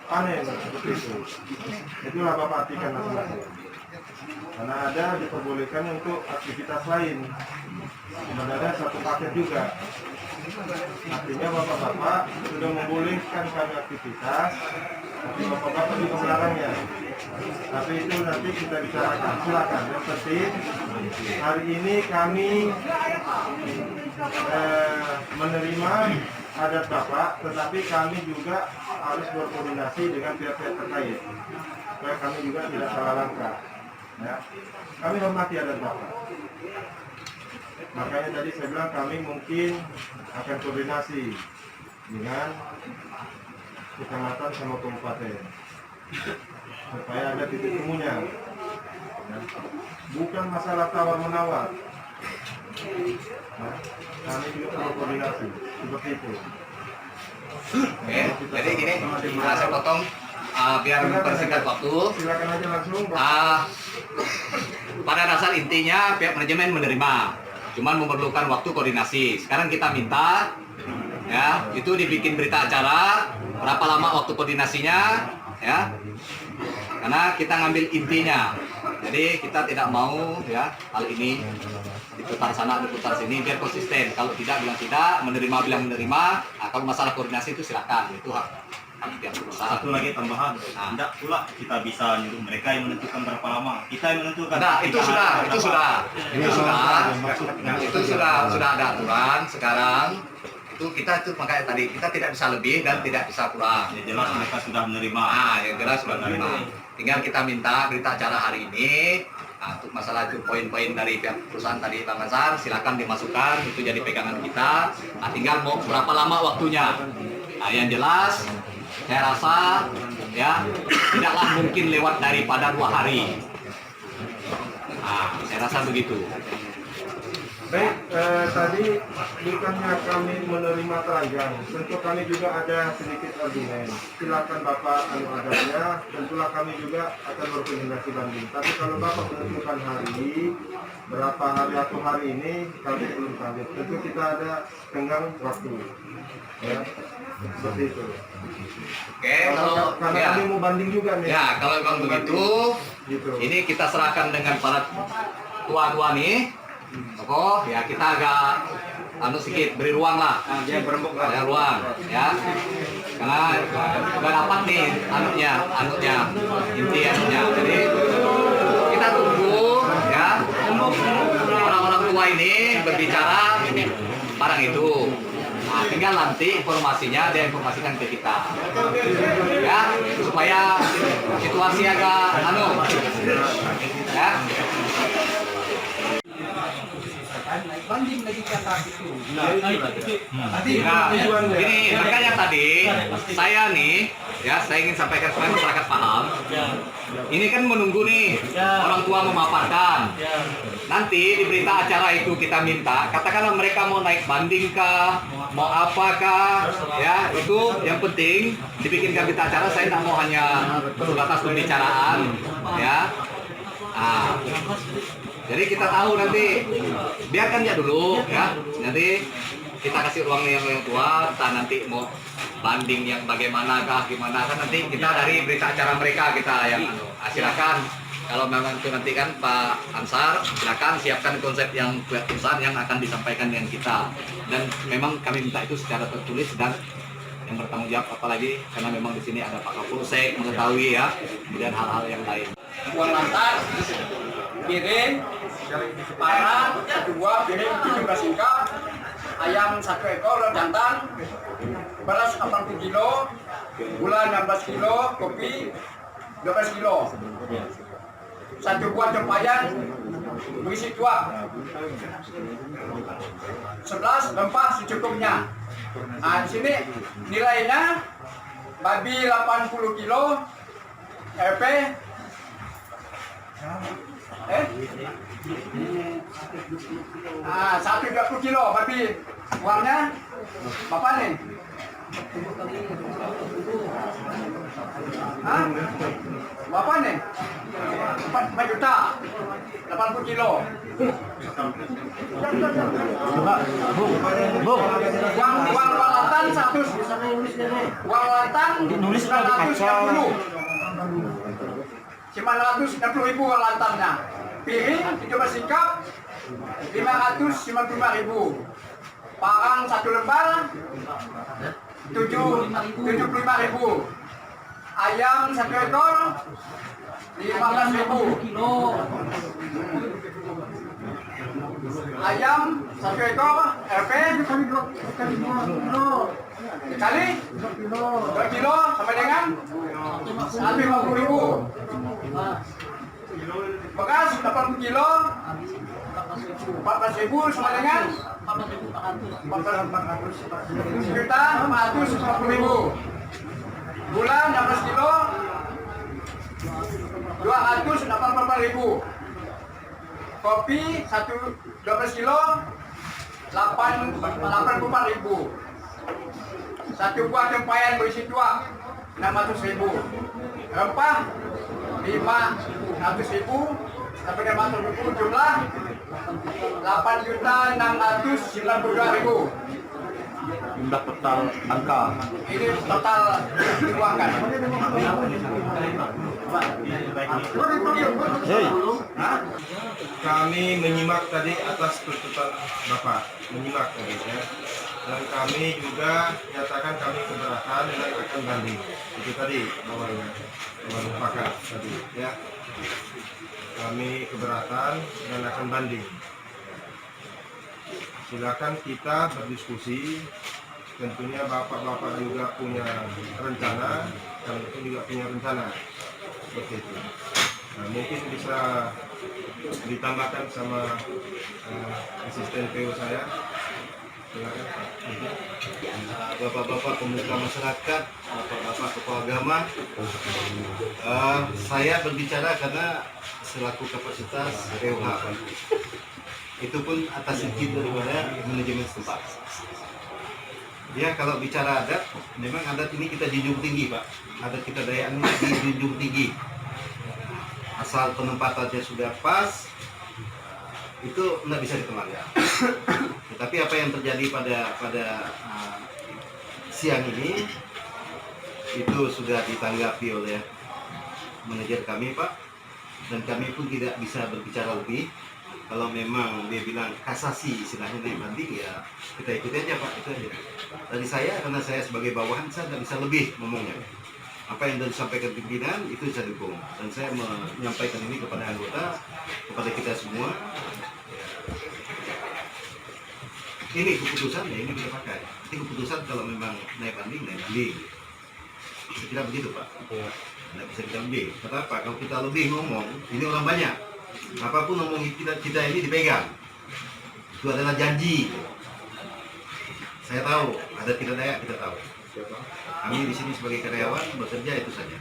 panen seperti itu. Itulah Bapak artikan masing-masing. Karena ada diperbolehkan untuk aktivitas lain. Sebenarnya satu paket juga. Artinya bapak-bapak sudah membolehkan kami aktivitas, tapi bapak-bapak juga melarangnya. Tapi itu nanti kita bicarakan. Silakan. Yang penting hari ini kami menerima adat bapak, tetapi kami juga harus berkoordinasi dengan pihak-pihak terkait supaya kami juga tidak salah langkah. Ya. Kami hormati adat bapak. Makanya tadi saya bilang kami mungkin akan koordinasi dengan kecamatan sama kabupaten supaya ada titik temunya. Ya. Bukan masalah tawar menawar. Ya. Kami juga perlu koordinasi seperti itu. Oke, jadi gini, saya potong biar mempersingkat waktu. Silakan aja langsung. Pada dasar intinya pihak manajemen menerima, cuman memerlukan waktu koordinasi. Sekarang kita minta, ya, itu dibikin berita acara, berapa lama waktu koordinasinya, ya, karena kita ngambil intinya. Jadi kita tidak mau, ya, hal ini diputar sana, diputar sini, biar konsisten. Kalau tidak bilang tidak, menerima bilang menerima. Nah, kalau masalah koordinasi itu silakan, itu hak pihak perusahaan. Satu lagi tambahan, tidak pula kita bisa nyuruh mereka yang menentukan berapa lama. Kita yang menentukan. Nah, itu sudah ada aturan sekarang. Itu makanya tadi kita tidak bisa lebih dan tidak bisa kurang. Ya, jelas mereka sudah menerima. Nah, yang jelas sudah menerima. Tinggal kita minta berita acara hari ini. Nah, untuk masalah itu poin-poin dari pihak perusahaan tadi Bang Ansar, silakan dimasukkan, itu jadi pegangan kita. Nah, tinggal mau berapa lama waktunya. Nah, yang jelas saya rasa ya tidaklah mungkin lewat daripada 2 hari. Nah, saya rasa begitu. Baik, tadi bukannya kami menerima telanjang, tentu kami juga ada sedikit argumen. Silakan Bapak anu adanya, tentulah kami juga akan berkoordinasi banding. Tapi kalau Bapak menentukan hari, berapa hari atau hari ini, kami belum tahu. Tentu kita ada tenggang waktu. Ya, seperti itu. Oke, karena ya, kami mau banding juga nih. ya kalau memang begitu, Gitu. ini kita serahkan dengan para tua-tua nih. Oh, ya kita agak sedikit beri ruang lah. Dia berembuk Ada ruang, ya. Karena udah dapat nih anutnya, inti anunya. Jadi ini berbicara barang itu. Nah, tinggal nanti informasinya dia informasikan ke kita, ya, supaya situasi agak ya. Banding lagi ke atas itu. Nah, ini makanya tadi saya nih, ya, saya ingin sampaikan supaya masyarakat paham. Ini kan menunggu nih orang tua memaparkan. Nanti di berita acara itu kita minta, katakanlah mereka mau naik banding kah, mau apakah, ya, itu yang penting dibikinkan berita acara. Saya tidak mau hanya sebatas pembicaraan, ya. Nah, jadi kita tahu nanti, biarkan ya dulu, ya. Nanti kita kasih ruang yang tua, entah nanti mau banding yang bagaimanakah, gimana kan nanti kita dari berita acara mereka kita yang silakan. Kalau memang itu nanti kan Pak Ansar, silakan siapkan konsep yang besar yang akan disampaikan dengan kita. Dan memang kami minta itu secara tertulis dan yang bertanggung jawab, apalagi karena memang di sini ada Pak Kapolsek mengetahui, ya, kemudian hal-hal yang lain. Uang lantar, piring, parang, 1 buah, piring 17 singkap, ayam 1 ekor jantan, beras 80 kilo, gula 16 kilo, kopi 12 kilo, 1 buah tempayan berisi tuak, 11 rempah secukupnya. Nah, di sini nilainya babi 80 kilo, RP 120 kilo babi. Uangnya Bapak nih. Hah? Bapak nih 4 juta 80 kilo. Uang lantan 100. Uang lantan 960. 960.000 uang lantarnya. Piring 17 singkap 595.000. Parang 1 lembar 75.000. Ayam 1 ekor 15.000. Ayam 1 ekor RP dikali 2 kilo sama dengan 150.000. Bekas 80 kilo 14.000 sama dengan 1.450.000. Gula 16 kilo 284.000. Kopi 12 kilo 84.000. 1 buah tempayan berisi tuak 600.000. Rempah 500.000 sampai dengan 400.000, jumlah 8.692.000. Jumlah total angka. Ini total diuangkan. Kami menyimak tadi atas tuntutan Bapak, menyimak tadi, ya. Dan kami juga nyatakan kami keberatan dan akan banding. Itu tadi bawahnya, bawah pakar tadi, ya. Kami keberatan dan akan banding. Silakan kita berdiskusi. Tentunya bapak-bapak juga punya rencana, dan itu juga punya rencana. Seperti itu. Nah, mungkin bisa ditambahkan sama asisten PO saya. Silakan Pak. Bapak-bapak pemuka masyarakat, bapak-bapak kepala agama, saya berbicara karena selaku kapasitas POH. Itu pun atas izin daripada manajemen setempat. Ya, kalau bicara adat, memang adat ini kita junjung tinggi, Pak. Adat kita Dayak ini dijunjung tinggi. Asal penempatannya sudah pas, itu nggak bisa ditolak. Tetapi apa yang terjadi pada siang ini, itu sudah ditanggapi oleh manajer kami, Pak. Dan kami pun tidak bisa berbicara lebih. Kalau memang dia bilang kasasi istilahnya naik banding, ya kita ikuti aja, Pak, itu aja. Dari saya, karena saya sebagai bawahan, saya nggak bisa lebih ngomongnya. Apa yang disampaikan pimpinan itu saya dukung, dan saya menyampaikan ini kepada anggota, kepada kita semua. ini keputusannya ini kita pakai. Ini keputusan kalau memang naik banding. Saya kira begitu Pak. Tidak bisa kita lebih. Kenapa? Kalau kita lebih ngomong, ini orang banyak. Apapun ngomong kita ini dipegang. Itu adalah janji. Saya tahu, ada tidak daya kita tahu. Kami di sini sebagai karyawan bekerja itu saja.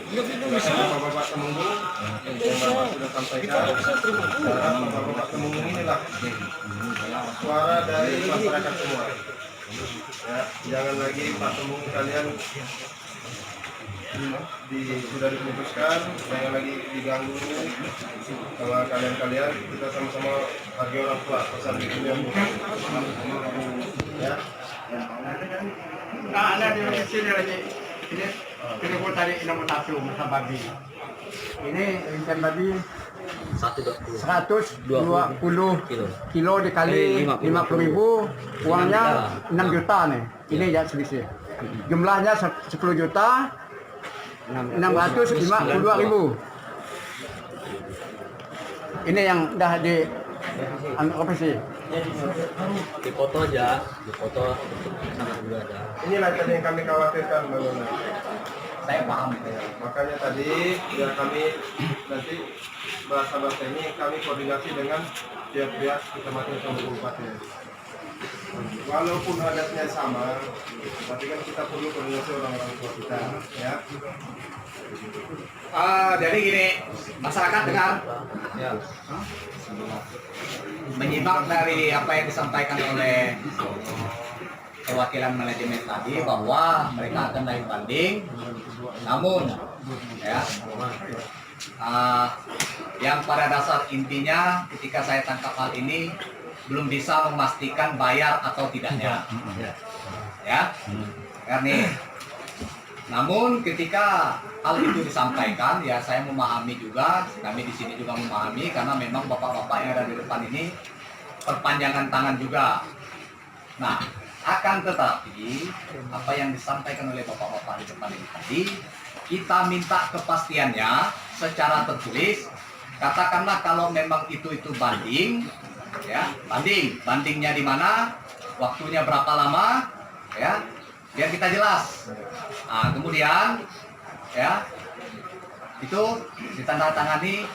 Bapak-bapak temenggung yang Bapak sudah sampaikan, Bapak-bapak temenggung inilah suara dari masyarakat semua. Ya, jangan lagi Pak Temenggung kalian sudah diputuskan, jangan lagi diganggu sama kalian kita sama-sama hargai orang tua, pesan itu yang bukan. Ya. Nah, ada di sini lagi. Ini pun tadi nomor 1 masalah babi. Ini ikan babi 120 kilo dikali 50.000, uangnya 6 juta nih. Ini ya selisih. Jumlahnya 10 juta 652.000. Ini yang dah di apa sih? Dipoto aja, dipoto dulu aja. Inilah tadi yang kami khawatirkan, Bang Luna. Saya paham itu. Makanya tadi ya kami nanti bahasa-bahasa ini kami koordinasi dengan pihak-pihak kecamatan kabupaten. Walaupun adatnya sama, tapi kan kita perlu koordinasi orang-orang tua kita, ya. Jadi gini, masyarakat dengar. Ya. Menyimak dari apa yang disampaikan oleh perwakilan manajemen tadi bahwa mereka akan naik banding, namun ya yang pada dasar intinya ketika saya tangkap hal ini belum bisa memastikan bayar atau tidaknya, ya karena namun ketika hal itu disampaikan, ya saya memahami juga, kami di sini juga memahami karena memang bapak-bapak yang ada di depan ini perpanjangan tangan juga. Nah, akan tetapi apa yang disampaikan oleh bapak-bapak di depan ini tadi, kita minta kepastiannya secara tertulis. Katakanlah kalau memang itu banding, ya bandingnya di mana, waktunya berapa lama, ya biar kita jelas. Nah, kemudian ya itu ditandatangani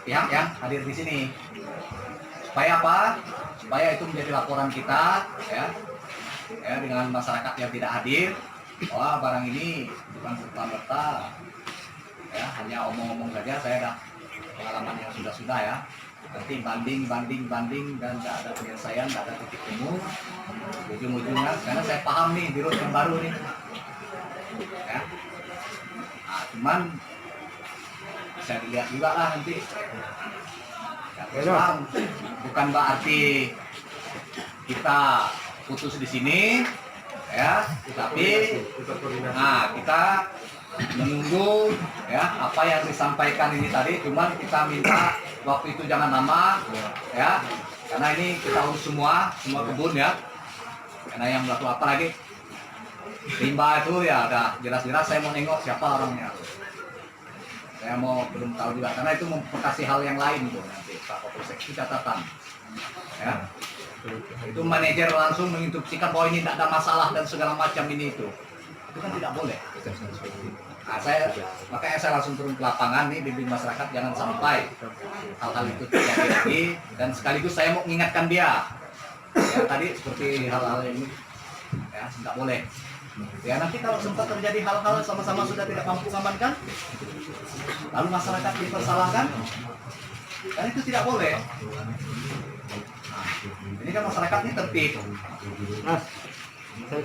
pihak yang hadir di sini. Supaya apa? Supaya itu menjadi laporan kita ya dengan masyarakat yang tidak hadir bahwa barang ini bukan serta-merta ya hanya omong-omong saja. Saya ada pengalaman yang sudah ya. Nanti banding dan tidak ada penyelesaian, tidak ada titik temu, ujung-ujungnya karena saya paham nih virus yang baru nih ya. Nah, cuman bisa dilihat juga lah nanti ya, bukan berarti kita putus di sini ya, tapi kita menunggu ya apa yang disampaikan ini tadi. Cuman kita minta waktu itu jangan lama ya, karena ini kita urus semua kebun ya, karena yang berlaku apa lagi rimba itu ya udah jelas-jelas. Saya mau nengok siapa orangnya, saya mau belum tahu juga karena itu memperkasih hal yang lain tuh nanti Pak Kapolsek itu catatan ya. Itu manajer langsung menginstruksikan bahwa ini tidak ada masalah dan segala macam itu kan tidak boleh. Nah, makanya saya langsung turun ke lapangan nih, bimbing masyarakat jangan sampai hal-hal itu terjadi lagi, dan sekaligus saya mau mengingatkan dia ya tadi seperti hal-hal ini ya tidak boleh ya. Nanti kalau sempat terjadi hal-hal sama-sama sudah tidak mampu mengamankan lalu masyarakat dipersalahkan, kan itu tidak boleh. Nah, ini kan masyarakat ini tertib. Ya,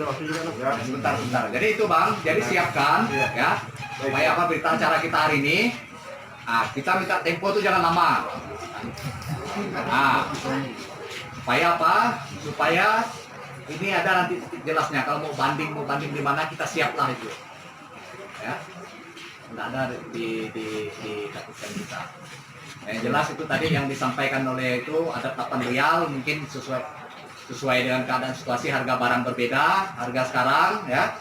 sebentar. Jadi itu Bang, jadi siapkan ya. Supaya apa berita acara kita hari ini. Nah, kita minta tempo itu jangan lama. Nah, supaya apa? Supaya ini ada nanti jelasnya. Kalau mau banding di mana kita siap lah itu. Ya. Tidak ada ditakutkan kita. Yang jelas itu tadi yang disampaikan oleh itu ada 8 rial, mungkin sesuai dengan keadaan situasi harga barang berbeda, harga sekarang ya.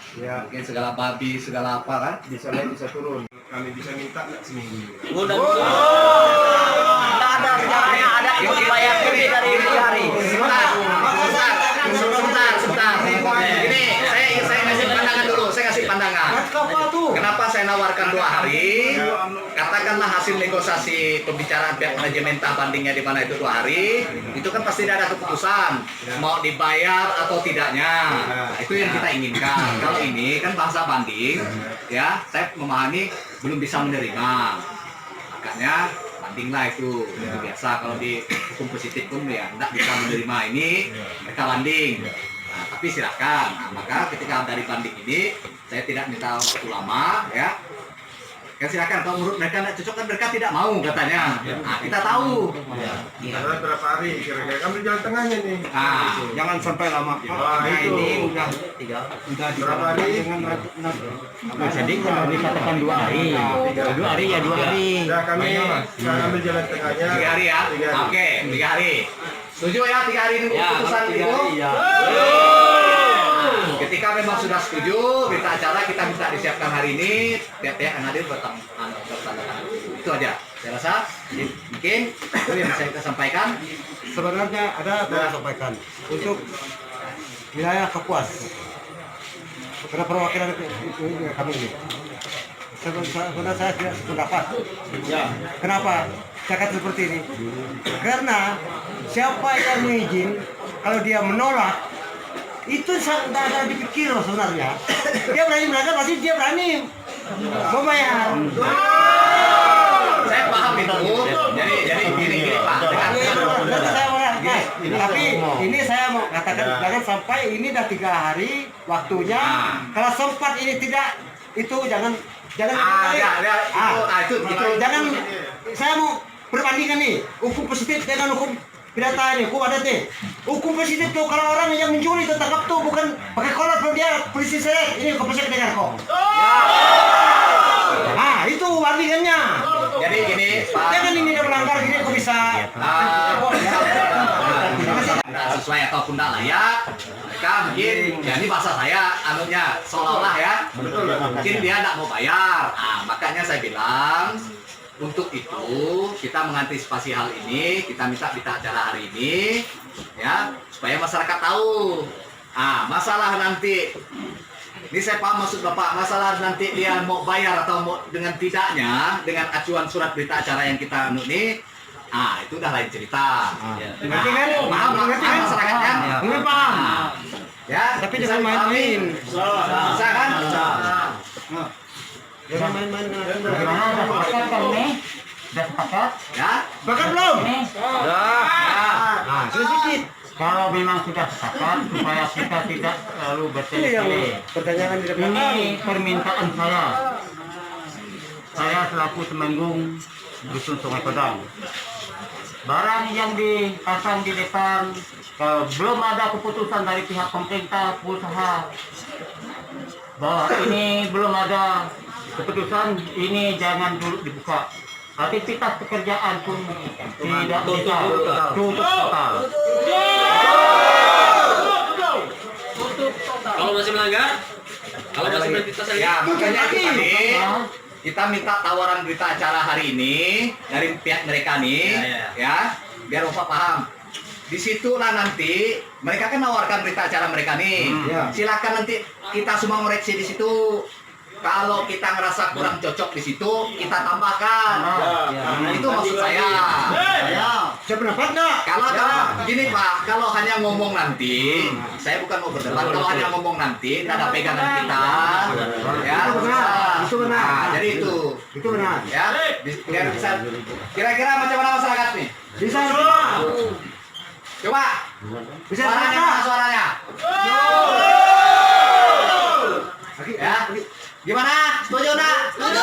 Mungkin segala babi, segala apa kan Bisa naik, bisa turun. Kami bisa minta nggak seminggu? Tidak ada sejarahnya, ada Bayar lebih dari 3 hari. Sebentar. Ini saya ngasih pandangan dulu. Saya kasih pandangan. Kenapa saya nawarkan 2 hari? Katakanlah hasil negosiasi pembicaraan pihak manajemen bandingnya di mana itu 2 hari. Itu kan pasti ada keputusan mau dibayar atau tidaknya. Nah, itu yang kita inginkan. Kalau ini kan bahasa banding, ya saya memahami belum bisa menerima. Makanya bandinglah itu biasa. Kalau di hukum positif pun ya tidak bisa menerima ini, mereka banding. Nah, tapi silakan. Nah, maka ketika dari banding ini saya tidak minta waktu lama, ya. Kan silakan. Kalau menurut mereka tidak cocok kan mereka tidak mau katanya. Nah, kita tahu. Karena berapa hari kira-kira kami jalan tengahnya nih. Ah, jangan sampai lama. Wah, Nah, itu. ini udah Berapa hari? Jadi kalau dikatakan 2 hari, 2 hari ya 2 hari. Nah, kami ambil jalan tengahnya. 3 hari ya. 3 hari. Oke, 3 hari. Setuju ya 3 hari ini keputusan itu? Ketika memang sudah setuju, berita acara kita minta disiapkan hari ini, pihak-pihak yang hadir bertanda tangan. Itu aja. Saya rasa mungkin itu yang bisa kita sampaikan. Sebenarnya ada yang saya sampaikan untuk wilayah Kapuas. Karena perwakilan kami ini. Sebenarnya saya tidak sependapat. Kenapa? Saya kata seperti ini. Karena siapa yang mengizin, kalau dia menolak, itu tidak ada dipikir loh sebenarnya. Dia berani melanggar, pasti dia berani membayar. Saya paham itu. Jadi gini Pak. Tapi ini saya mau katakan jangan sampai ini dah 3 hari waktunya. Kalau sempat ini tidak, itu jangan jangan. Saya mau perbandingan nih hukum positif dengan hukum pidata nih, hukum adat nih. Hukum positif tuh kalau orang yang mencuri tertangkap tuh bukan pakai kolor, kalau dia polisi saya ini hukum positif dengar kok. Nah itu bandingannya. Jadi gini Pak. Jangan ini dia melanggar gini kok bisa. Tidak sesuai ataupun tidak layak, mereka mungkin ya ini bahasa saya anunya seolah-olah ya mungkin dia tidak mau bayar. Nah, makanya saya bilang untuk itu kita mengantisipasi hal ini, kita minta berita acara hari ini ya supaya masyarakat tahu. Ah, masalah nanti ini saya paham maksud Bapak, masalah nanti dia mau bayar atau mau dengan tidaknya dengan acuan surat berita acara yang kita anu ini, itu udah lain cerita. Ngerti kan? Paham masyarakatnya? Mungkin paham. Ya, tapi jangan main-main. Bisa kan? Jangan main-main. Bagaimana udah sepakat kan nih? Udah sepakat? Ya? Sepakat belum? Sudah. Nah, sedikit. Kalau memang sudah sepakat supaya kita tidak terlalu bertele-tele. Pertanyaan di depan. Ini permintaan saya. Saya selaku Temenggung Dusun Sungai Kodang. Barang yang dipasang di depan, kalau belum ada keputusan dari pihak pemerintah usaha bahwa ini belum ada keputusan, ini jangan dulu dibuka. Aktivitas pekerjaan pun tidak bisa tutup total. Kalau masih melanggar, kalau masih beraktivitas ya makanya itu tadi kita minta tawaran berita acara hari ini dari pihak mereka nih, ya biar Bapak paham. Disitulah nanti mereka kan menawarkan berita acara mereka nih. Silakan nanti kita semua ngoreksi di situ. Kalau kita ngerasa kurang cocok di situ, kita tambahkan. Itu maksud saya. Siapa pendapat enggak? Kalau gini Pak, kalau hanya ngomong nanti, saya bukan mau berdebat. Kalau hanya ngomong nanti, tidak ada pegangan kita. Ya, Itu benar. Nah, jadi itu. Itu benar. Ya, biar bisa. Kira-kira macam mana masyarakat nih? Bisa. Coba. Bisa suaranya. Ya. Gimana? Setuju enggak? Setuju.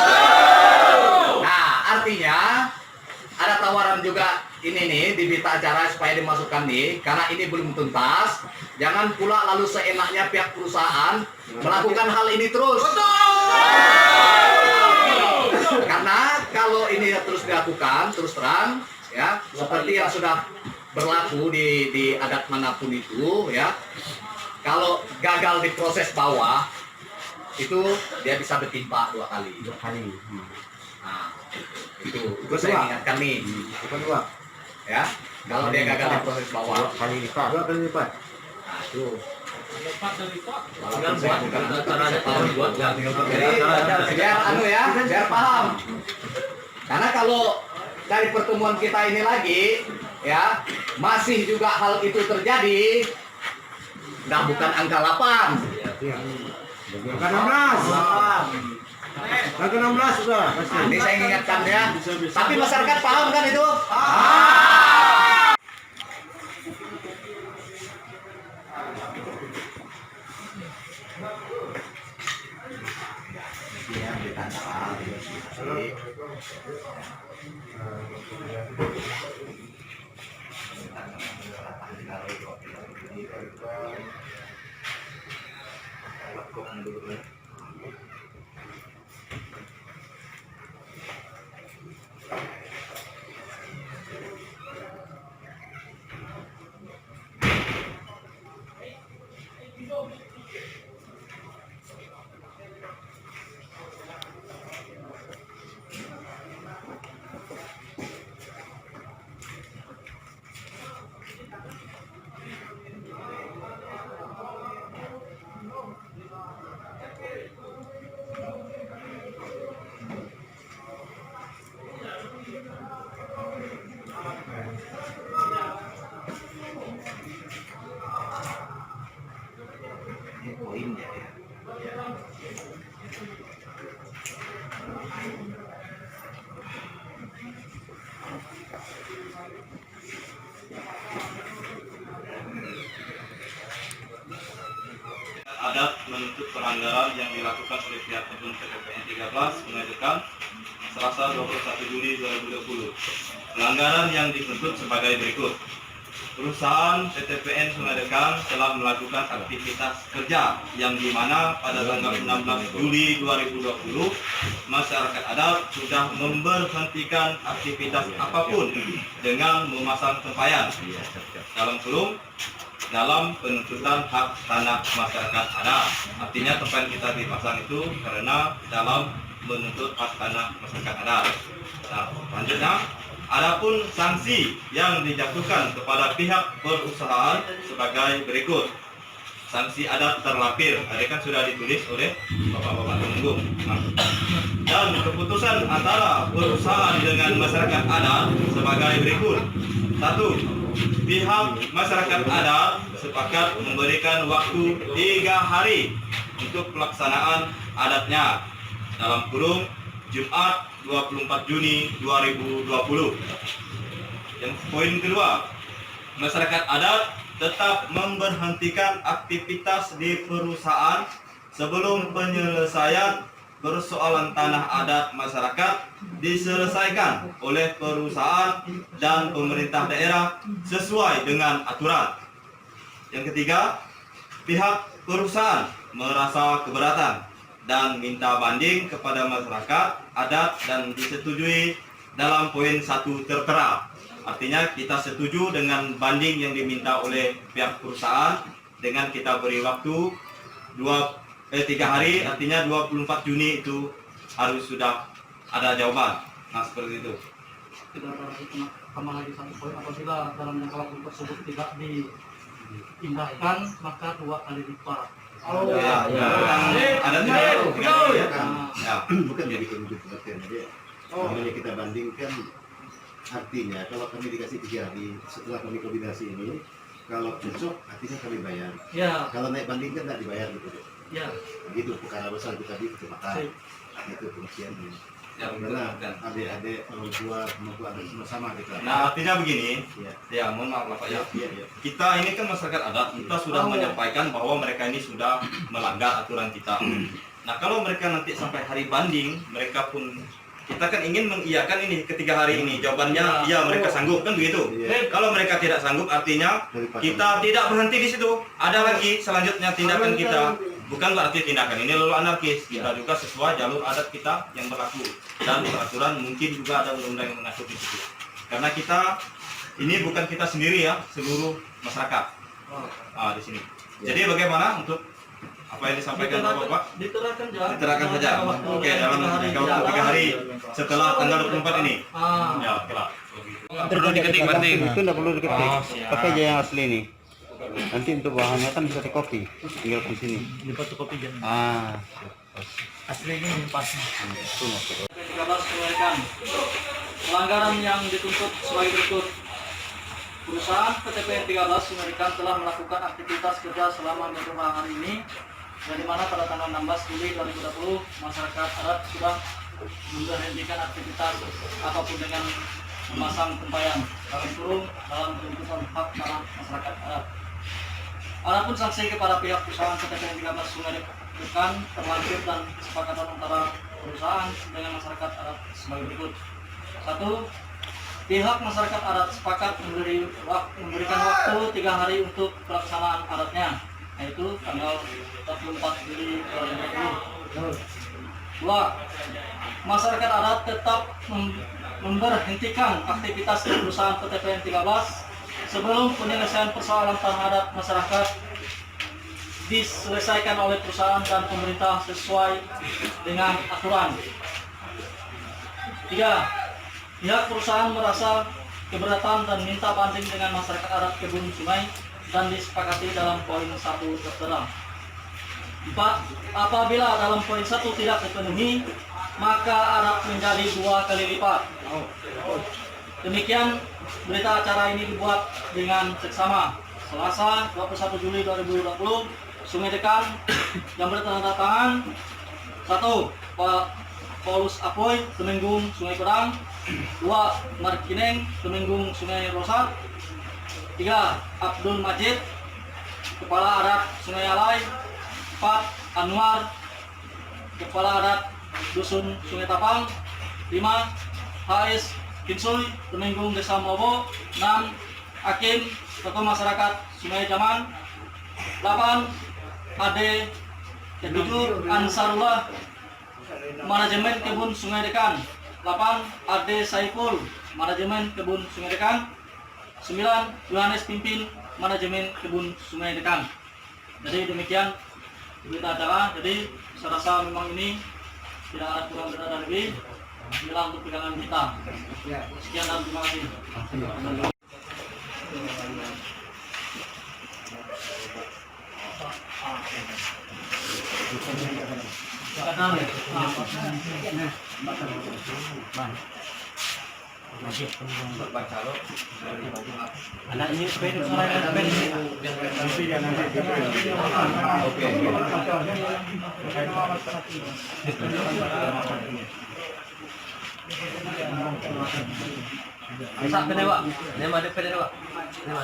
Nah, artinya ada tawaran juga ini nih di berita acara supaya dimasukkan nih, karena ini belum tuntas. Jangan pula lalu seenaknya pihak perusahaan melakukan hal ini terus. Karena kalau ini terus dilakukan, terus terang, ya seperti yang sudah berlaku di adat manapun itu, ya. Kalau gagal di proses bawah, itu dia bisa bertimpa 2 kali. Nah, itu saya ingatkan nih. Kedua. Ya, Kalau dia gagal di proses bawah 2 kali lipat. tuh. Caranya paham buat ya. Jadi biar paham. Karena kalau dari pertemuan kita ini lagi ya masih juga hal itu terjadi, nah bukan angka 8. Angka 16. Angka 16 sudah. Ini saya ingatkan ya. Tapi masyarakat paham kan itu? Adat menuntut pelanggaran yang dilakukan oleh pihak kebun PTPN 13 mengajukan Selasa 21 Juli 2020. Pelanggaran yang dituntut sebagai berikut. Perusahaan PTPN Sungai Dekan telah melakukan aktivitas kerja yang dimana pada tanggal 16 Juli 2020 masyarakat adat sudah memberhentikan aktivitas apapun dengan memasang tempayan dalam kurung dalam penuntutan hak tanah masyarakat adat. Artinya tempayan kita dipasang itu karena dalam menuntut hak tanah masyarakat adat. Nah, selanjutnya adapun sanksi yang dijatuhkan kepada pihak perusahaan sebagai berikut. Sanksi adat terlapir, tadi kan sudah ditulis oleh Bapak-Bapak Temenggung. Nah, dan keputusan antara perusahaan dengan masyarakat adat sebagai berikut. 1. Pihak masyarakat adat sepakat memberikan waktu 3 hari untuk pelaksanaan adatnya dalam kurung Jumat 24 Juni 2020. Yang poin kedua, masyarakat adat tetap memberhentikan aktivitas di perusahaan sebelum penyelesaian persoalan tanah adat masyarakat diselesaikan oleh perusahaan dan pemerintah daerah sesuai dengan aturan. Yang ketiga, pihak perusahaan merasa keberatan dan minta banding kepada masyarakat adat dan disetujui dalam poin 1 tertera. Artinya kita setuju dengan banding yang diminta oleh pihak perusahaan dengan kita beri waktu 3 hari, artinya 24 Juni itu harus sudah ada jawaban. Nah, seperti itu. Tidak ada tambah lagi 1 poin, apabila dalam jangka waktu tersebut tidak diindahkan maka 2 kali lipat. Ada bukan jadi penunjuk pengertian aja. Namanya kita bandingkan, artinya kalau kami dikasih 3 hari setelah kami koordinasi ini, kalau cocok artinya kami bayar. Ya. Kalau naik banding kan tidak dibayar gitu. Ya. Begitu perkara besar kita di kecepatan. Itu pengertiannya. Karena adik-adik orang tua ada sama-sama kita. Nah, artinya begini, ya mohon maaf Pak ya. Kita ini kan masyarakat adat, kita sudah menyampaikan bahwa mereka ini sudah melanggar aturan kita. Nah, kalau mereka nanti sampai hari banding, mereka pun kita kan ingin mengiyakan ini ketiga hari ini. Jawabannya ya mereka sanggup kan begitu. Kalau mereka tidak sanggup, artinya kita tidak berhenti di situ. Ada lagi selanjutnya tindakan kita. Bukan berarti tindakan ini lalu anarkis, kita juga sesuai jalur adat kita yang berlaku dan peraturan mungkin juga ada undang-undang yang mengatur di situ. Karena kita ini bukan kita sendiri ya, seluruh masyarakat di sini. Jadi bagaimana untuk apa yang disampaikan Bapak? Diterakan saja. Oke, dalam jangka waktu 3 hari setelah tanggal 24 ini. Ya, kelar. diketik berarti. Itu nggak perlu diketik. Oh, siap. Pakai aja yang asli nih. Nanti untuk bahannya kan bisa dikopi. Tinggal di sini. Di fotokopi jangan. Ah. Asli ini pas. Itu maksudnya. 13 Kemerdekaan. Pelanggaran yang dituntut sebagai berikut. Perusahaan PTPN 13 Kemerdekaan telah melakukan aktivitas kerja selama beberapa hari ini, dari mana pada tanggal 16 Juli 2020 masyarakat adat sudah memberhentikan aktivitas apapun dengan memasang tempayan dalam kurung dalam tuntutan hak tanah masyarakat adat. Adapun sanksi kepada pihak perusahaan PTPN 13 Kemerdekaan terlanjur dan kesepakatan antara perusahaan dengan masyarakat adat sebagai berikut. 1. Pihak masyarakat adat sepakat memberikan waktu 3 hari untuk pelaksanaan adatnya, yaitu tanggal 24 Juli 2020. 2. Masyarakat adat tetap memberhentikan aktivitas di perusahaan PTPN 13 sebelum penyelesaian persoalan tanah adat masyarakat diselesaikan oleh perusahaan dan pemerintah sesuai dengan aturan. 3. Pihak perusahaan merasa keberatan dan minta banding dengan masyarakat adat Kebun Sungai dan disepakati dalam poin 1 tertera. 4. Apabila dalam poin 1 tidak dipenuhi, maka adat menjadi 2 kali lipat. Demikian berita acara ini dibuat dengan seksama. Selasa 21 Juli 2020, Sungai Dekan yang bertanda tangan 1. Pak Paulus Apoy, Temenggung Sungai Pedang. 2. Markineng, Temenggung Sungai Rosat. 3. Abdul Majid, Kepala Adat Sungai Alai. 4. Anwar, Kepala Adat Dusun Sungai Tapang. 5. Hais Kinsoy, Temenggung Desa Mobo. 6. Hakim, Tokoh Masyarakat Sungai Jaman. 8. Ade. 7. Ansarullah, Manajemen Kebun Sungai Dekan. 8. Ade Saiful, Manajemen Kebun Sungai Dekan. 9. Yohanes Pimpin, Manajemen Kebun Sungai Dekan. Jadi demikian berita acara. Jadi saya rasa memang ini tidak ada kurang tidak ada lebih. Inilah untuk pegangan kita. Sekian dan terima kasih. Anak ini sepeda Asa penewa, nema de penewa. Nema.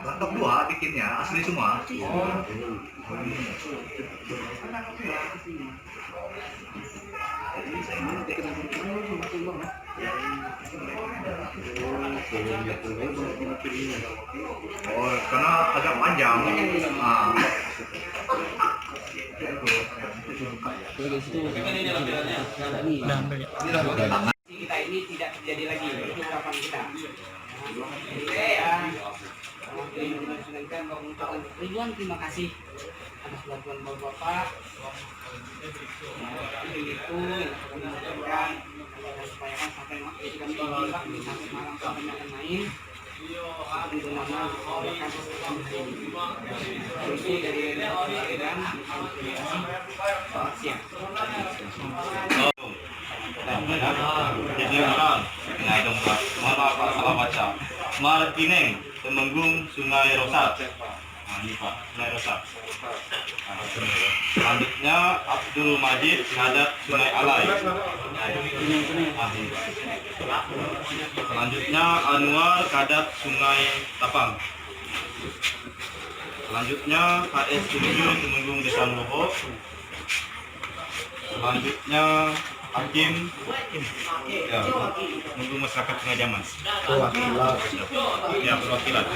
Laptop dua bikinnya asli semua. Oh, karena agak panjang. Kita ini tidak terjadi lagi. Itu harapan kita. Jadi Bapak mengucapkan ribuan terima kasih atas bantuan Bapak. Itu yang akan mengucapkan supaya sampai jika kami sampai malam kami akan main. Untuk nama Bapak itu dari dan selamat siang. Jadi orang ngajong Pak. Mana Pak salah baca. Martineng Temenggung Sungai Rosak. Nah, ini Pak, Sungai Rosak. Nah, selanjutnya Abdul Majid Ngadat Sungai Alai. Selanjutnya Anwar Kadat Sungai Tapang. Selanjutnya KS 7 Temenggung Desa Nuloho. Selanjutnya Hakim ya, Temenggung Masyarakat Sungai Jamas. Perwakilan. Ya, perwakilan.